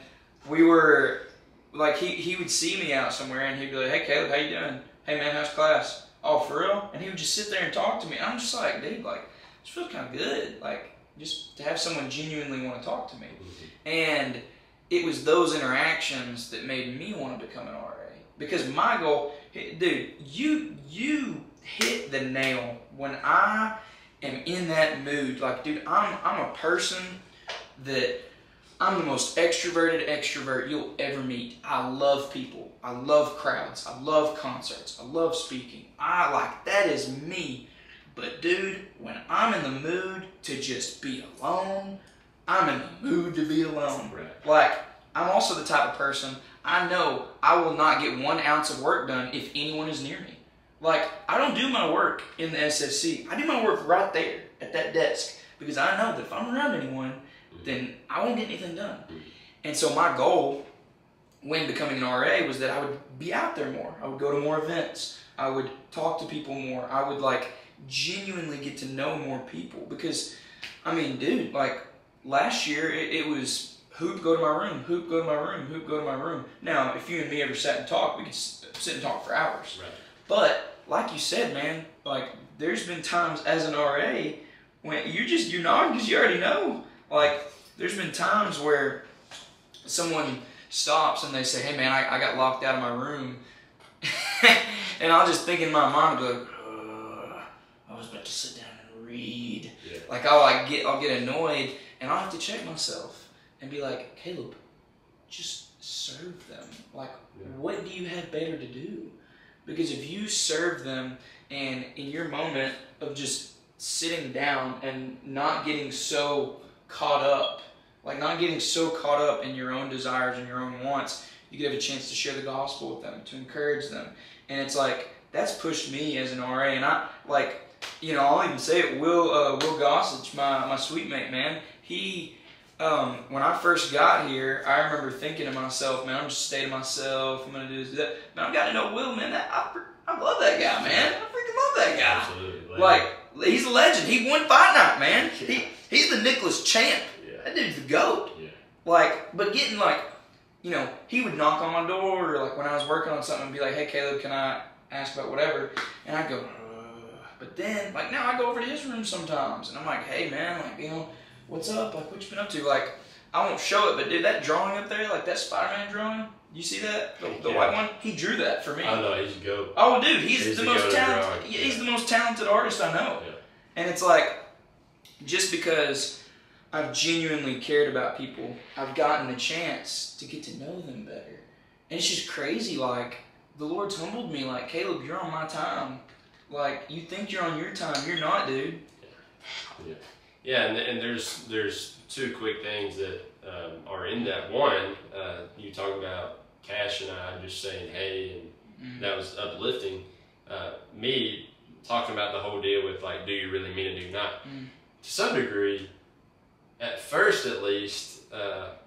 we were, like, he would see me out somewhere and he'd be like, "Hey, Caleb, how you doing? Hey, man, how's class? Oh, for real?" And he would just sit there and talk to me. I'm just like, dude, like, this feels kind of good. Like, just to have someone genuinely want to talk to me. Mm-hmm. And it was those interactions that made me want to become an RA. Because my goal, dude, you hit the nail when I am in that mood. Like, dude, I'm a person that I'm the most extroverted extrovert you'll ever meet. I love people. I love crowds. I love concerts. I love speaking. That is me. But dude, when I'm in the mood to just be alone, I'm in the mood to be alone. Right. Like, I'm also the type of person, I know I will not get 1 ounce of work done if anyone is near me. Like, I don't do my work in the SSC. I do my work right there at that desk, because I know that if I'm around anyone, then I won't get anything done. And so my goal when becoming an RA was that I would be out there more. I would go to more events. I would talk to people more. I would, like, genuinely get to know more people. Because, I mean, dude, like, last year it was hoop, go to my room, hoop, go to my room, hoop, go to my room. Now, if you and me ever sat and talked, we could sit and talk for hours. Right. But, like you said, man, like, there's been times as an RA when you nod because you already know. Like, there's been times where someone stops and they say, "Hey, man, I got locked out of my room." And I'll just think in my mind, like, I was about to sit down and read. Yeah. Like, I'll get annoyed, and I'll have to check myself and be like, "Caleb, just serve them. Like, what do you have better to do?" Because if you serve them, and in your moment of just sitting down and not getting so caught up in your own desires and your own wants, you could have a chance to share the gospel with them, to encourage them. And it's like, that's pushed me as an RA. And I, like, you know, I'll even say it, Will Gossage, my sweet mate, man, he, when I first got here, I remember thinking to myself, man, I'm just stay to myself, I'm going to do this, that. Man, I've got to know Will, man, I love that guy, man. I freaking love that guy. Absolutely. Like, he's a legend. He won Fight Night, man. Yeah. He's the Nicholas champ. Yeah. That dude's the GOAT. Yeah. Like, but getting, like, you know, he would knock on my door, or like when I was working on something, and be like, "Hey, Caleb, can I ask about whatever?" And I'd go, but then, like, now I go over to his room sometimes, and I'm like, "Hey, man, like, you know, what's up? Like, what you been up to?" Like, I won't show it, but dude, that drawing up there, like that Spider-Man drawing, you see that? The white one? He drew that for me. I know, he's a GOAT. Oh, dude, he's the most talented. He's the most talented artist I know. Yeah. And it's like, just because I've genuinely cared about people, I've gotten the chance to get to know them better. And it's just crazy, like, the Lord's humbled me, like, "Caleb, you're on my time. Like, you think you're on your time, you're not, dude." Yeah, and there's 2 quick things that are in that. One, you talk about Cash and I just saying hey, and that was uplifting. Me talking about the whole deal with, like, do you really mean it, do you not? To some degree, at first at least,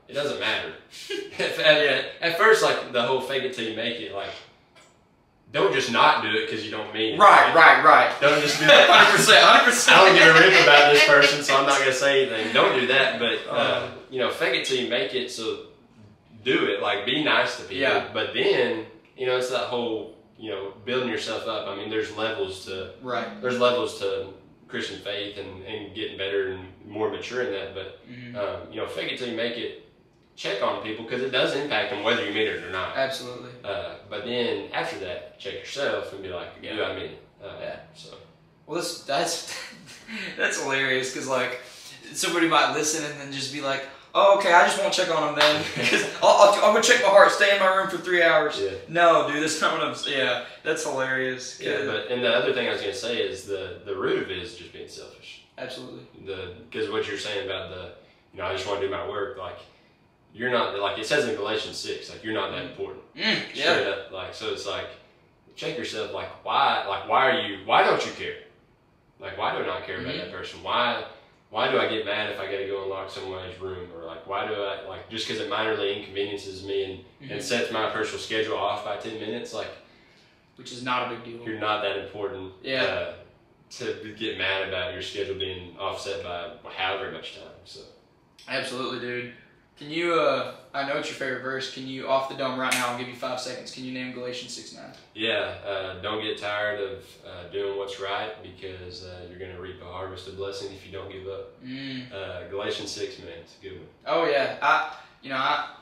it doesn't matter. At first, like, the whole fake it till you make it, like, don't just not do it because you don't mean it. Right. Don't just be like, 100%. I don't give a rip about this person, so I'm not going to say anything. Don't do that, but, you know, fake it till you make it, so do it. Like, be nice to people. Yeah. But then, you know, it's that whole, you know, building yourself up. I mean, there's levels to Christian faith and getting better and more mature in that. But, you know, fake it till you make it. Check on people, because it does impact them whether you mean it or not. Absolutely. But then after that, check yourself and be like, "Do I mean it?" So. Well, that's hilarious, because, like, somebody might listen and then just be like, "Oh, okay, I just won't check on them then, because I'll go check my heart, stay in my room for 3 hours." Yeah. No, dude, that's not what I'm saying. Yeah, that's hilarious. Yeah, and the other thing I was gonna say is the root of it is just being selfish. Absolutely. Because what you're saying about you know, I just want to do my work, like. You're not, like it says in Galatians 6, like, you're not that important. Straight up. Like, so it's like, check yourself. Like, why don't you care? Like, why do I not care about that person? Why do I get mad if I got to go and lock somebody's room? Or like, why do I, like, just because it minorly inconveniences me and sets my personal schedule off by 10 minutes, like, which is not a big deal. You're not that important. Yeah. To get mad about your schedule being offset by however much time. So. Absolutely, dude. Can you, I know it's your favorite verse, can you, off the dome right now, I'll give you 5 seconds, can you name Galatians 6:9? Yeah, don't get tired of doing what's right, because you're going to reap a harvest of blessing if you don't give up. Galatians 6, man, it's a good one. Oh yeah, I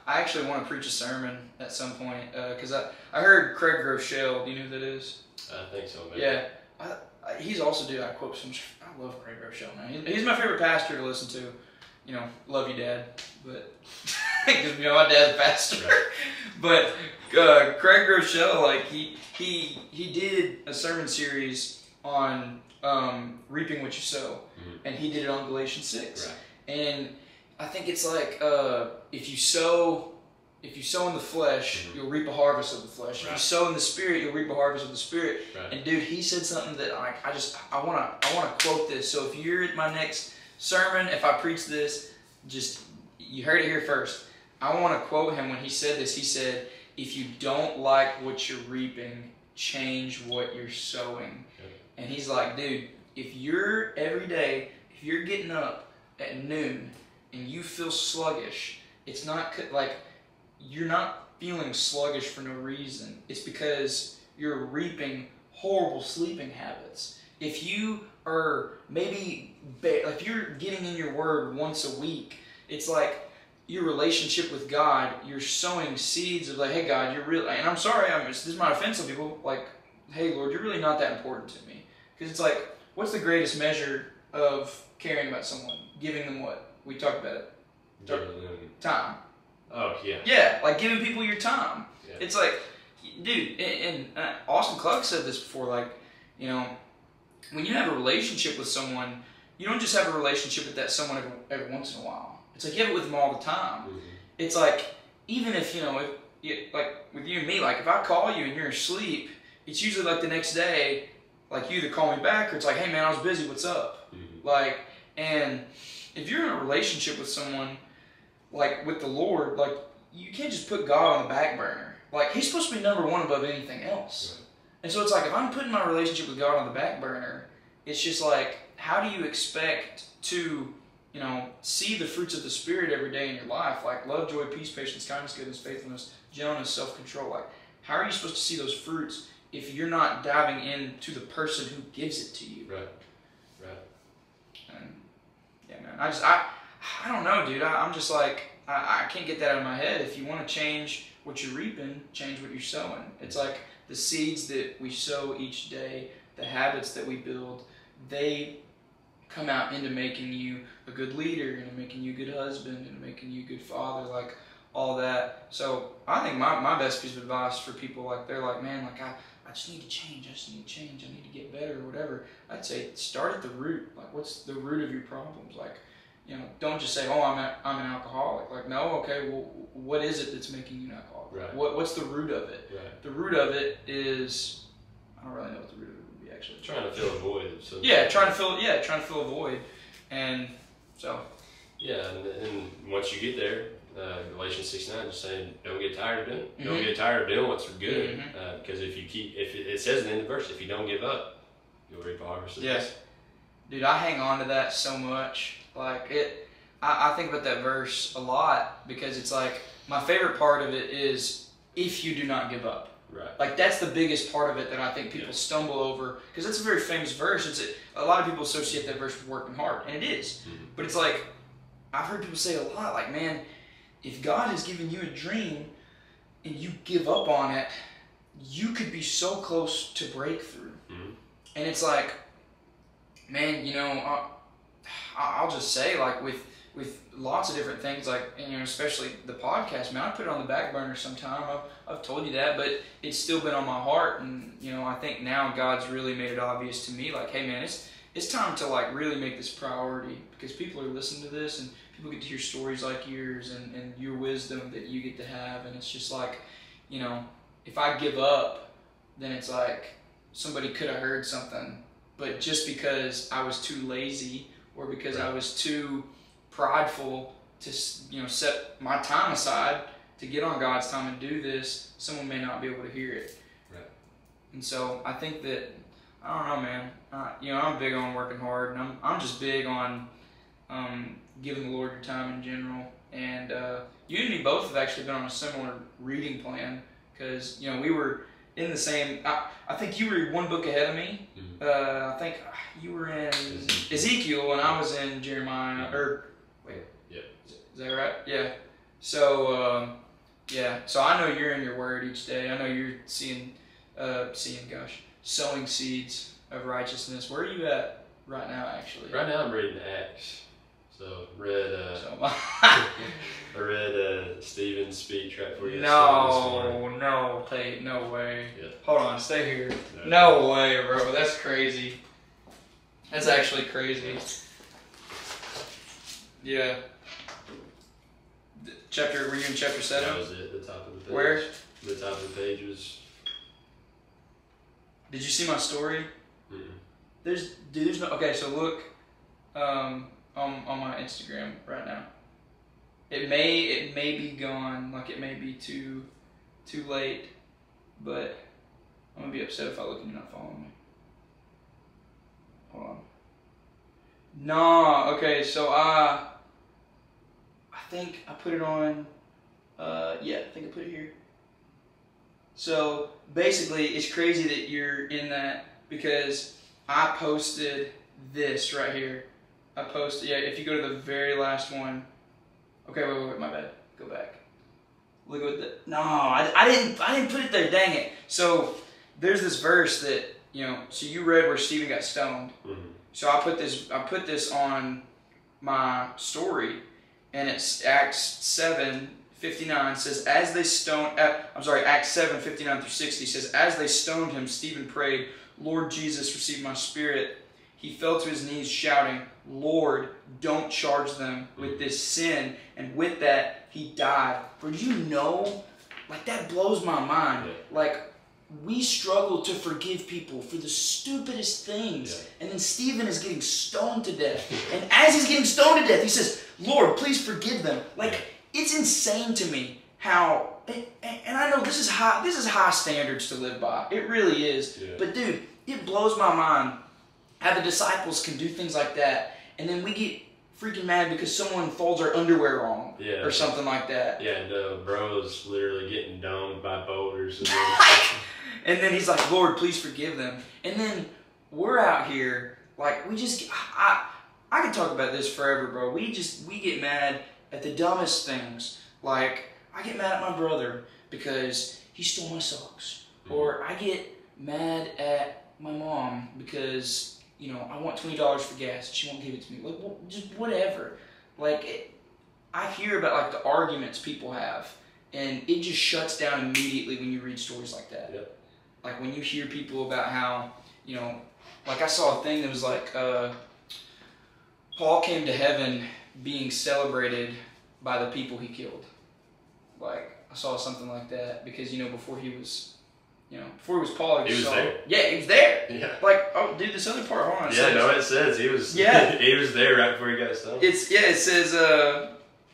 actually want to preach a sermon at some point, because I heard Craig Groeschel, do you know who that is? I think so, maybe. Yeah, he's also, dude, I quote some, I love Craig Groeschel, man. He's my favorite pastor to listen to. You know, love you, Dad, but because my dad's a pastor. Right. But Craig Groeschel, like he did a sermon series on reaping what you sow, and he did it on Galatians 6. Right. And I think it's like if you sow in the flesh, you'll reap a harvest of the flesh. Right. If you sow in the spirit, you'll reap a harvest of the spirit. Right. And dude, he said something that I want to quote this. So if you're at my next sermon, if I preach this, just, you heard it here first. I want to quote him when he said this. He said, if you don't like what you're reaping, change what you're sowing. Okay. And he's like, dude, if you're every day, if you're getting up at noon and you feel sluggish, it's not like you're not feeling sluggish for no reason. It's because you're reaping horrible sleeping habits. If you are if you're getting in your word once a week, it's like your relationship with God, you're sowing seeds of like, hey God, you're really, and I'm sorry, this might offend some people, like, hey Lord, you're really not that important to me. Because it's like, what's the greatest measure of caring about someone? Giving them what? We talked about it. Time. Oh, yeah. Yeah, like giving people your time. Yeah. It's like, dude, and Austin Clark said this before, like, you know, when you have a relationship with someone, you don't just have a relationship with that someone every once in a while. It's like you have it with them all the time. Mm-hmm. It's like, even if, you know, like with you and me, like if I call you and you're asleep, it's usually like the next day, like you either call me back or it's like, hey man, I was busy, what's up? Mm-hmm. Like, and if you're in a relationship with someone, like with the Lord, like you can't just put God on the back burner. Like he's supposed to be number one above anything else. Right. And so it's like, if I'm putting my relationship with God on the back burner, it's just like, how do you expect to, you know, see the fruits of the Spirit every day in your life? Like love, joy, peace, patience, kindness, goodness, faithfulness, gentleness, self-control. Like, how are you supposed to see those fruits if you're not diving into the person who gives it to you? Right. And yeah, man, I don't know, dude. I'm just like, I can't get that out of my head. If you want to change what you're reaping, change what you're sowing. It's like, the seeds that we sow each day, the habits that we build, they come out into making you a good leader, into making you a good husband, into making you a good father, like all that. So I think my best piece of advice for people, like they're like, man, like I just need to change, I need to get better or whatever. I'd say start at the root. Like what's the root of your problems? Like, you know, don't just say, oh, I'm an alcoholic. Like, no, okay, well, what is it that's making you an alcoholic? Right. What's the root of it? Right. The root of it is, I don't really know what the root of it would be actually. Trying to fill a void. Trying to fill a void, and so. Yeah, and once you get there, Galatians 6:9 just saying, don't get tired of doing it. Don't get tired of doing what's good, because if it says in the verse, if you don't give up, you'll reap a harvest. Yes. Dude, I hang on to that so much. Like I think about that verse a lot because it's like my favorite part of it is if you do not give up. Right. Like that's the biggest part of it that I think people stumble over because that's a very famous verse. A lot of people associate that verse with working hard, and it is. Mm-hmm. But it's like I've heard people say a lot, like, man, if God has given you a dream and you give up on it, you could be so close to breakthrough. Mm-hmm. And it's like, man, you know, I'll just say, like, with lots of different things, like, you know, especially the podcast, man, I put it on the back burner sometime. I've told you that, but it's still been on my heart. And, you know, I think now God's really made it obvious to me, like, hey, man, it's time to, like, really make this priority because people are listening to this and people get to hear stories like yours and your wisdom that you get to have. And it's just like, you know, if I give up then it's like somebody could have heard something, but just because I was too lazy or because I was too prideful to, you know, set my time aside to get on God's time and do this, someone may not be able to hear it. Right. And so I think that, I don't know, man. You know, I'm big on working hard, and I'm just big on giving the Lord your time in general. And you and me both have actually been on a similar reading plan because, you know, we were in the same. I think you were one book ahead of me. Mm-hmm. I think you were in Ezekiel and I was in Jeremiah. Or wait, yeah, is that right? Yeah. So yeah. So I know you're in your Word each day. I know you're sowing seeds of righteousness. Where are you at right now, actually? Right now I'm reading Acts. So I read Stephen's speech right before you got started. No, Tate, no way. Yeah. Hold on, stay here. No way, bro. That's crazy. That's actually crazy. Yeah. Were you in chapter 7? That was it, the top of the page. Where? The top of the page was... Did you see my story? Mm-mm. There's no... Okay, so look on my Instagram right now. It may be gone, like it may be too late, but I'm gonna be upset if I look and you're not following me. Hold on. No, okay, so I think I put it on, yeah, I think I put it here. So basically, it's crazy that you're in that because I posted this right here. I posted, yeah, if you go to the very last one. Okay, wait, my bad. Go back. Look at the, no, I didn't put it there, dang it. So there's this verse that, you know, so you read where Stephen got stoned. Mm-hmm. So I put this on my story, and it's Acts 7:59 says, as they stoned, Acts 7:59 through 60 says, as they stoned him, Stephen prayed, Lord Jesus, receive my spirit. He fell to his knees shouting, Lord, don't charge them with this sin. And with that, he died. For you know, like that blows my mind. Yeah. Like, we struggle to forgive people for the stupidest things. Yeah. And then Stephen is getting stoned to death. And as he's getting stoned to death, he says, Lord, please forgive them. Like, it's insane to me how, and I know this is high standards to live by. It really is. Yeah. But dude, it blows my mind how the disciples can do things like that, and then we get freaking mad because someone folds our underwear wrong, or something like that. Yeah, no, bro's literally getting domed by boulders. And then he's like, Lord, please forgive them. And then we're out here, like, we just, I could talk about this forever, bro. We get mad at the dumbest things. Like, I get mad at my brother because he stole my socks. Mm-hmm. Or I get mad at my mom because, you know, I want $20 for gas. She won't give it to me. Like, well, just whatever. Like, I hear about, like, the arguments people have, and it just shuts down immediately when you read stories like that. Yep. Like, when you hear people about how, you know, like, I saw a thing that was like, Paul came to heaven being celebrated by the people he killed. Like, I saw something like that because, you know, before he was Paul, he was there. Yeah, he was there. Yeah. Like, oh, dude, this other part. Hold on. It says he was. Yeah. He was there right before he got stoned. It says.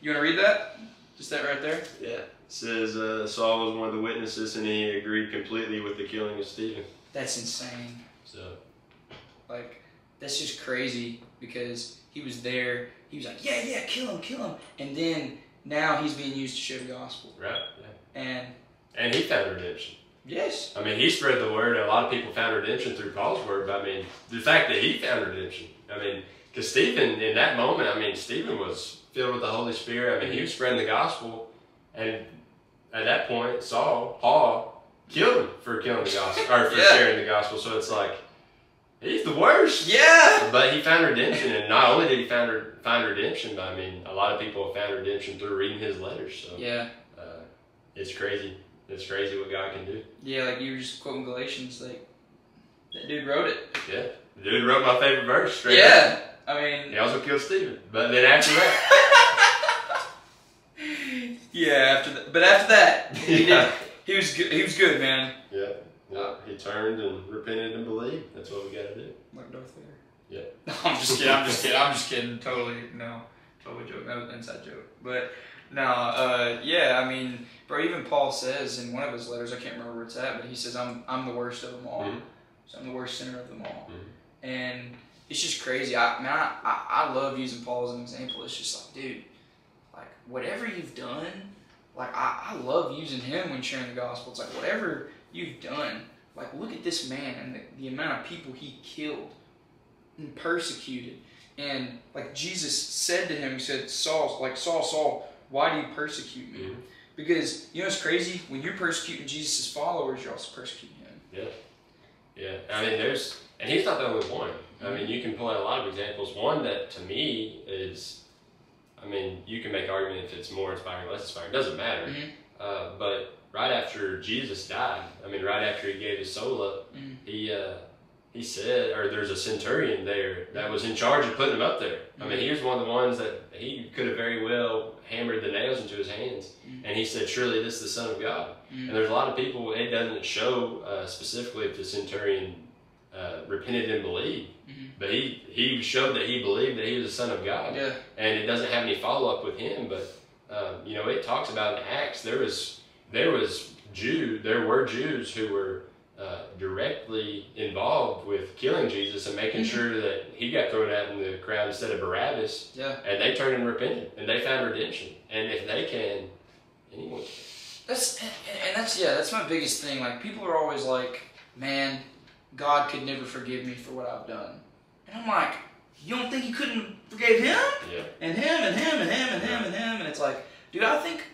You want to read that? Just that right there. Yeah. It says Saul was one of the witnesses, and he agreed completely with the killing of Stephen. That's insane. So, like, that's just crazy because he was there. He was like, yeah, kill him, and then now he's being used to share the gospel. Right. Yeah. And he found redemption. Yes. I mean, he spread the word. A lot of people found redemption through Paul's word. But I mean, the fact that he found redemption. I mean, because Stephen, in that moment, Stephen was filled with the Holy Spirit. I mean, he was spreading the gospel. And at that point, Paul, killed him for killing the gospel, or for sharing the gospel. So it's like, he's the worst. Yeah. But he found redemption. And not only did he find redemption, but I mean, a lot of people have found redemption through reading his letters. So yeah. It's crazy. It's crazy what God can do. Yeah, like you were just quoting Galatians, like, that dude wrote it. Yeah, the dude wrote my favorite verse straight up. I mean... He also killed Stephen, but then after that... But after that, he was good, man. Yeah. he turned and repented and believed. That's what we got to do. Like Darth Vader. Yeah. No, I'm just kidding. I'm just kidding. Totally joke. That was an inside joke. But no, yeah. I mean, bro. Even Paul says in one of his letters, I can't remember where it's at, but he says, "I'm the worst of them all. Mm-hmm. So I'm the worst sinner of them all." Mm-hmm. And it's just crazy. I love using Paul as an example. It's just like, dude, like whatever you've done, like I love using him when sharing the gospel. It's like whatever you've done, like look at this man and the amount of people he killed and persecuted. And like Jesus said to him, he said, Saul, why do you persecute me? Mm-hmm. Because you know what's crazy? When you're persecuting Jesus' followers, you're also persecuting him. Yeah. Yeah. I mean, and he's not the only one. I mean, you can pull out a lot of examples. One that to me is, I mean, you can make an argument if it's more inspiring or less inspiring. It doesn't matter. Mm-hmm. But right after Jesus died, I mean, right after he gave his soul up, he said, or there's a centurion there that was in charge of putting him up there. I mean, he was one of the ones that he could have very well hammered the nails into his hands. And he said, surely this is the Son of God. And there's a lot of people, it doesn't show specifically if the centurion repented and believed. But he showed that he believed that he was the Son of God. Yeah. And it doesn't have any follow-up with him. But, you know, it talks about in Acts, there were Jews who were directly involved with killing Jesus and making sure that he got thrown out in the crowd instead of Barabbas. Yeah. And they turned and repented, and they found redemption. And if they can, anyone can. That's my biggest thing. Like, people are always like, man, God could never forgive me for what I've done. And I'm like, you don't think he couldn't forgive him? Yeah. And him, and him, and him, and him, and him. And it's like, dude, I think,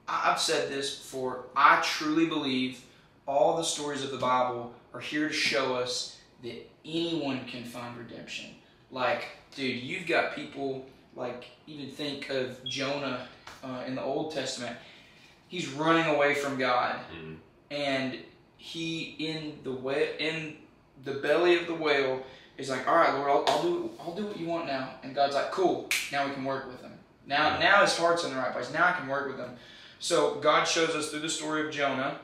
I've said this before, I truly believe all the stories of the Bible are here to show us that anyone can find redemption. Like, dude, you've got people, like, even think of Jonah in the Old Testament. He's running away from God. Mm-hmm. And he, in the belly of the whale, is like, all right, Lord, I'll do what you want now. And God's like, cool, now we can work with him. Now his heart's in the right place. Now I can work with him. So God shows us through the story of Jonah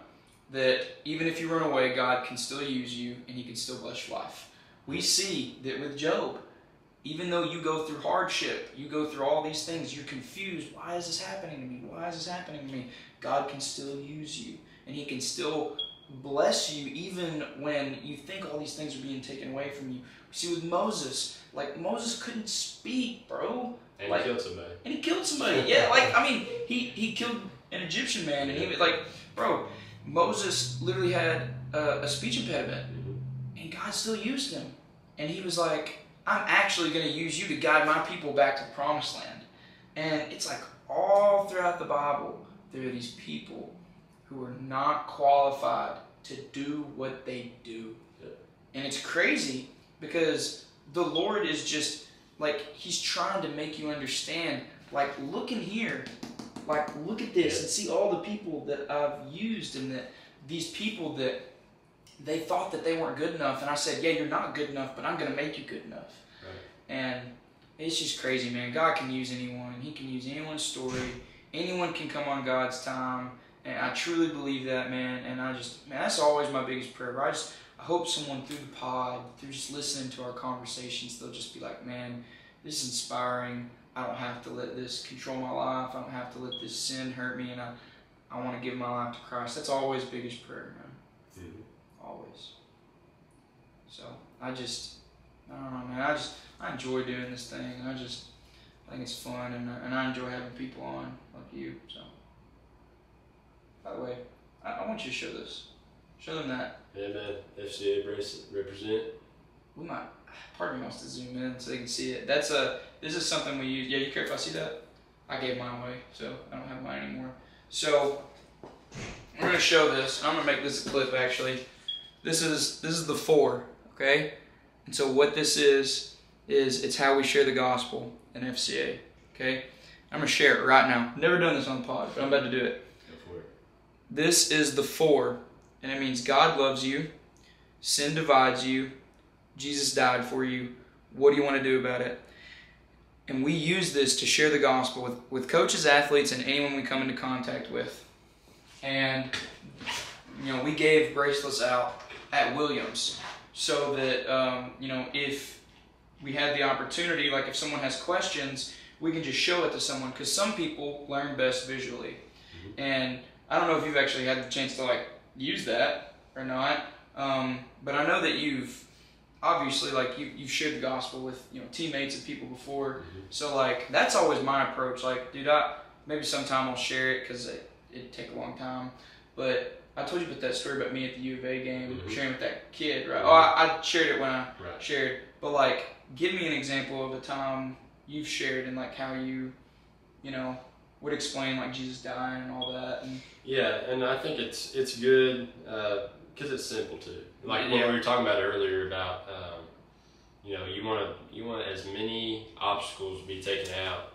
that even if you run away, God can still use you and he can still bless your life. We see that with Job, even though you go through hardship, you go through all these things, you're confused. Why is this happening to me? Why is this happening to me? God can still use you and he can still bless you even when you think all these things are being taken away from you. We see with Moses, like Moses couldn't speak, bro. And he killed somebody. And he killed somebody. Yeah, like, I mean, he killed an Egyptian man, and he was like, bro, Moses literally had a speech impediment, and God still used him. And he was like, I'm actually going to use you to guide my people back to the promised land. And it's like all throughout the Bible, there are these people who are not qualified to do what they do. And it's crazy because the Lord is just, like, he's trying to make you understand, like, look in here. Like, look at this and see all the people that I've used and that these people that they thought that they weren't good enough. And I said, yeah, you're not good enough, but I'm going to make you good enough. Right. And it's just crazy, man. God can use anyone. He can use anyone's story. Anyone can come on God's time. And I truly believe that, man. And man, that's always my biggest prayer. I hope someone through the pod, through just listening to our conversations, they'll just be like, man, this is inspiring. I don't have to let this control my life. I don't have to let this sin hurt me. And I want to give my life to Christ. That's always the biggest prayer, man. Mm-hmm. Always. So, I don't know, man. I enjoy doing this thing. I think it's fun. And I enjoy having people on like you. So, by the way, I want you to show this. Show them that. Yeah, man. FCA represent. We might. Part of me wants to zoom in so they can see it. This is something we use. Yeah, you care if I see that? I gave mine away, so I don't have mine anymore. So we're gonna show this. I'm gonna make this a clip actually. This is the 4, okay? And so what this is it's how we share the gospel in FCA, okay? I'm gonna share it right now. Never done this on the pod, but I'm about to do it. Go for it. This is the 4, and it means God loves you, sin divides you, Jesus died for you. What do you want to do about it? And we use this to share the gospel with coaches, athletes, and anyone we come into contact with. And, you know, we gave bracelets out at Williams, so that if we had the opportunity, like if someone has questions, we can just show it to someone, because some people learn best visually. And I don't know if you've actually had the chance to like use that or not, but I know that you've obviously like you've shared the gospel with teammates and people before. So like that's always my approach. Like, dude, maybe sometime I'll share it because it'd take a long time. But I told you about that story about me at the U of A game, sharing with that kid, right? Oh, I shared it when I shared. But like, give me an example of a time you've shared and like how you would explain like Jesus dying and all that. And yeah, and I think it's good because it's simple too. Like what we were talking about earlier about you want as many obstacles be taken out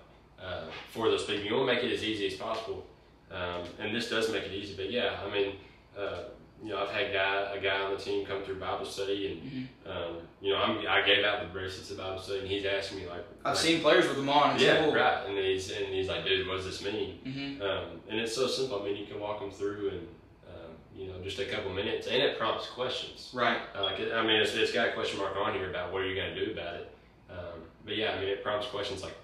for those people. You want to make it as easy as possible, and this does make it easy. But yeah, I mean, I've had a guy on the team come through Bible study, and I gave out the bracelets at Bible study, and he's asking me like, I've seen players with them on. It's yeah, cool. right. And he's like, dude, what does this mean? And it's so simple. I mean, you can walk them through and just a couple minutes, and it prompts questions. Right. It's got a question mark on here about what are you going to do about it. But yeah, I mean, it prompts questions like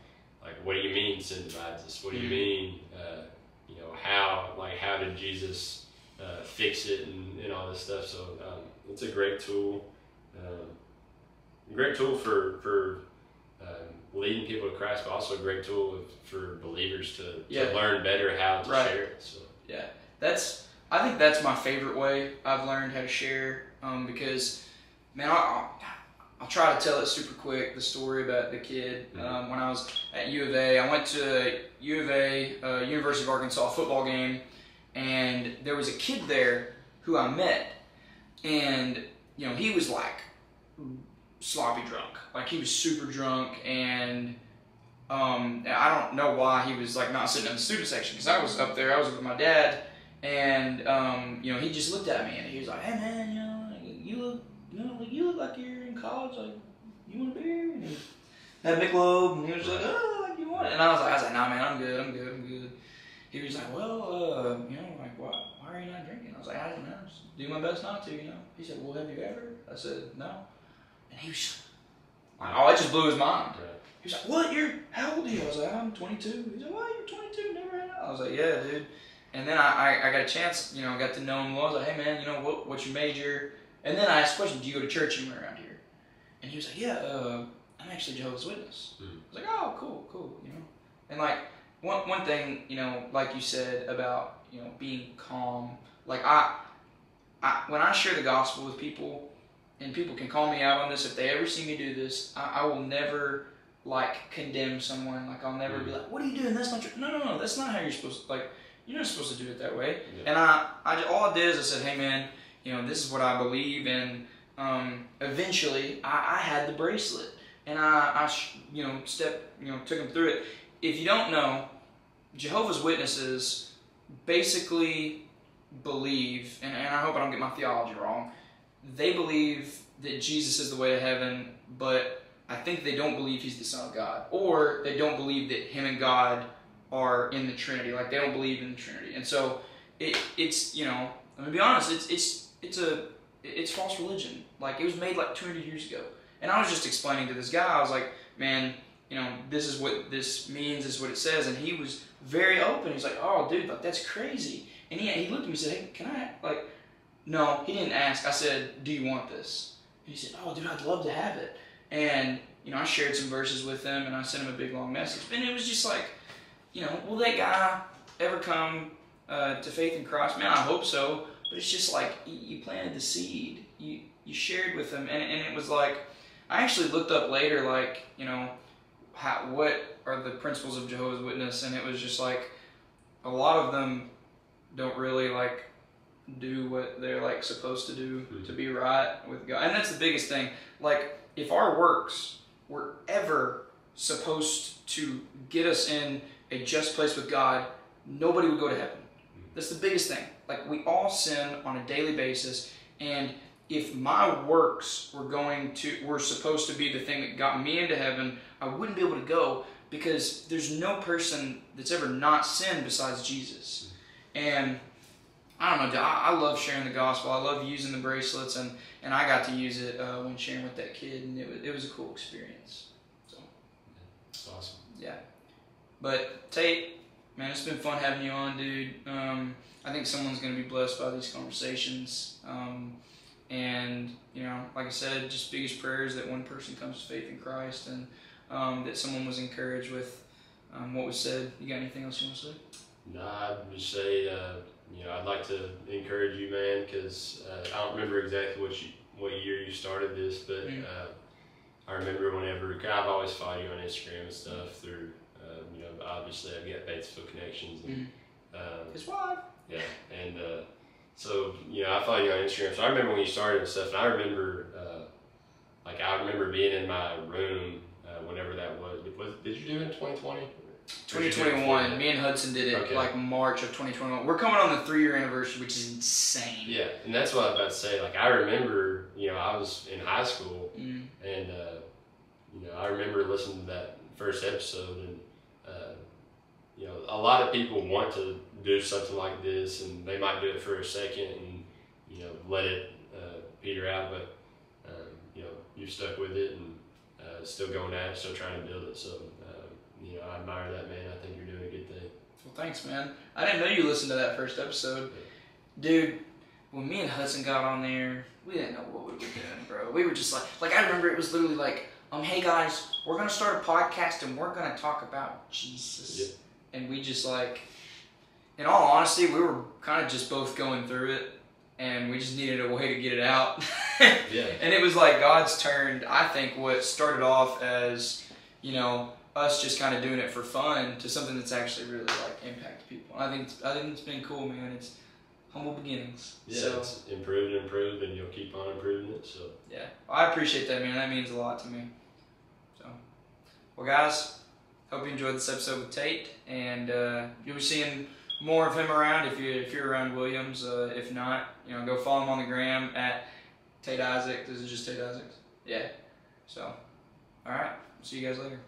what do you mean sin divides us? What do you mean? How did Jesus fix it and all this stuff? So it's a great tool. Great tool for leading people to Christ, but also a great tool for believers to learn better how to share it. So yeah, I think that's my favorite way I've learned how to share, because man, I'll try to tell it super quick, the story about the kid. When I was at U of A, I went to U of A, University of Arkansas football game, and there was a kid there who I met, and he was like sloppy drunk. Like he was super drunk, and I don't know why he was like not sitting in the student section, because I was up there, I was with my dad, and he just looked at me and he was like, "Hey man, you look like you're in college, like you want a beer?" And he had a big lobe, and he was like, "Oh, like you want it?" And I was like, "Nah man, I'm good. He was like, "Well, like why are you not drinking?" I was like, "I don't know, just do my best not to, He said, "Well, have you ever?" I said, "No." And he was like, it just blew his mind. He was like, "What? How old are you?" I was like, "I'm 22. He's like, "What? You're 22? Never had it?" I was like, "Yeah, dude." And then I got a chance, got to know him well. I was like, "Hey man, what's your major?" And then I asked the question, "Do you go to church anywhere around here?" And he was like, "Yeah, I'm actually Jehovah's Witness." I was like, "Oh, cool, And like one thing, like you said about being calm. Like I when I share the gospel with people, and people can call me out on this if they ever see me do this, I will never like condemn someone. Like I'll never be like, "What are you doing? That's not true." No, that's not how you're supposed to. Like you're not supposed to do it that way. Yeah. And all I did is I said, "Hey man, this is what I believe," and eventually I had the bracelet, and I took him through it. If you don't know, Jehovah's Witnesses basically believe, and I hope I don't get my theology wrong, they believe that Jesus is the way to heaven, but I think they don't believe he's the Son of God, or they don't believe that him and God are in the Trinity. Like they don't believe in the Trinity, and so it's I'm gonna be honest, it's false religion. Like it was made like 200 years ago, and I was just explaining to this guy. I was like, "Man, this is what this means. This is what it says," and he was very open. He's like, "Oh, dude, like that's crazy." And he looked at me and said, "Hey, can I like?" No, he didn't ask. I said, "Do you want this?" And he said, "Oh, dude, I'd love to have it." And I shared some verses with him, and I sent him a big long message. And it was just like, will that guy ever come to faith in Christ? Man, I hope so. But it's just like you planted the seed. You shared with him, and it was like I actually looked up later, like what are the principles of Jehovah's Witness, and it was just like a lot of them don't really like do what they're like supposed to do to be right with God. And that's the biggest thing. Like if our works were ever supposed to get us in a just place with God, nobody would go to heaven. That's the biggest thing. Like we all sin on a daily basis, and if my works were supposed to be the thing that got me into heaven, I wouldn't be able to go, because there's no person that's ever not sinned besides Jesus. And I don't know, dude, I love sharing the gospel. I love using the bracelets, and I got to use it when sharing with that kid, and it was a cool experience. So It's awesome. yeah. But Tate, man, it's been fun having you on, dude. I think someone's going to be blessed by these conversations. And, you know, like I said, just biggest prayers that one person comes to faith in Christ, and that someone was encouraged with what was said. You got anything else you want to say? No, I would say, you know, I'd like to encourage you, man, because I don't remember exactly what year you started this, but I remember whenever, I've always followed you on Instagram and stuff through, you know, obviously I've got Batesville connections. And, His wife. Yeah, and so, you know, I follow you on Instagram, so I remember when you started and stuff, and I remember, I remember being in my room whenever that was. Did you do it in 2020? 2021. Me and Hudson did it like March of 2021. We're coming on the 3-year anniversary, which is insane. Yeah, and that's what I was about to say. Like, I remember, you know, I was in high school, and, you know, I remember listening to that first episode, and, you know, a lot of people want to do something like this, and they might do it for a second and, you know, let it peter out, but, you know, you've stuck with it and still going at it, still trying to build it. So, you know, I admire that, man. I think you're doing a good thing. Well, thanks, man. I didn't know you listened to that first episode. Dude, when me and Hudson got on there, we didn't know what we were doing, bro. We were just like I remember it was literally like, hey guys, we're going to start a podcast and we're going to talk about Jesus. Yep. And we just like, in all honesty, we were kind of just both going through it, and we just needed a way to get it out. Yeah. And it was like God's turned, I think, what started off as, you know, us just kind of doing it for fun to something that's actually really like impacted people. I think it's been cool, man. It's humble beginnings. Yeah, so, it's improved, and you'll keep on improving it. So yeah, I appreciate that, man. That means a lot to me. So, well, guys, hope you enjoyed this episode with Tate, and you'll be seeing more of him around if you're around Williams. If not, you know, go follow him on the gram at Tate Issacs. Is it just Tate Issacs? Yeah. So, all right. See you guys later.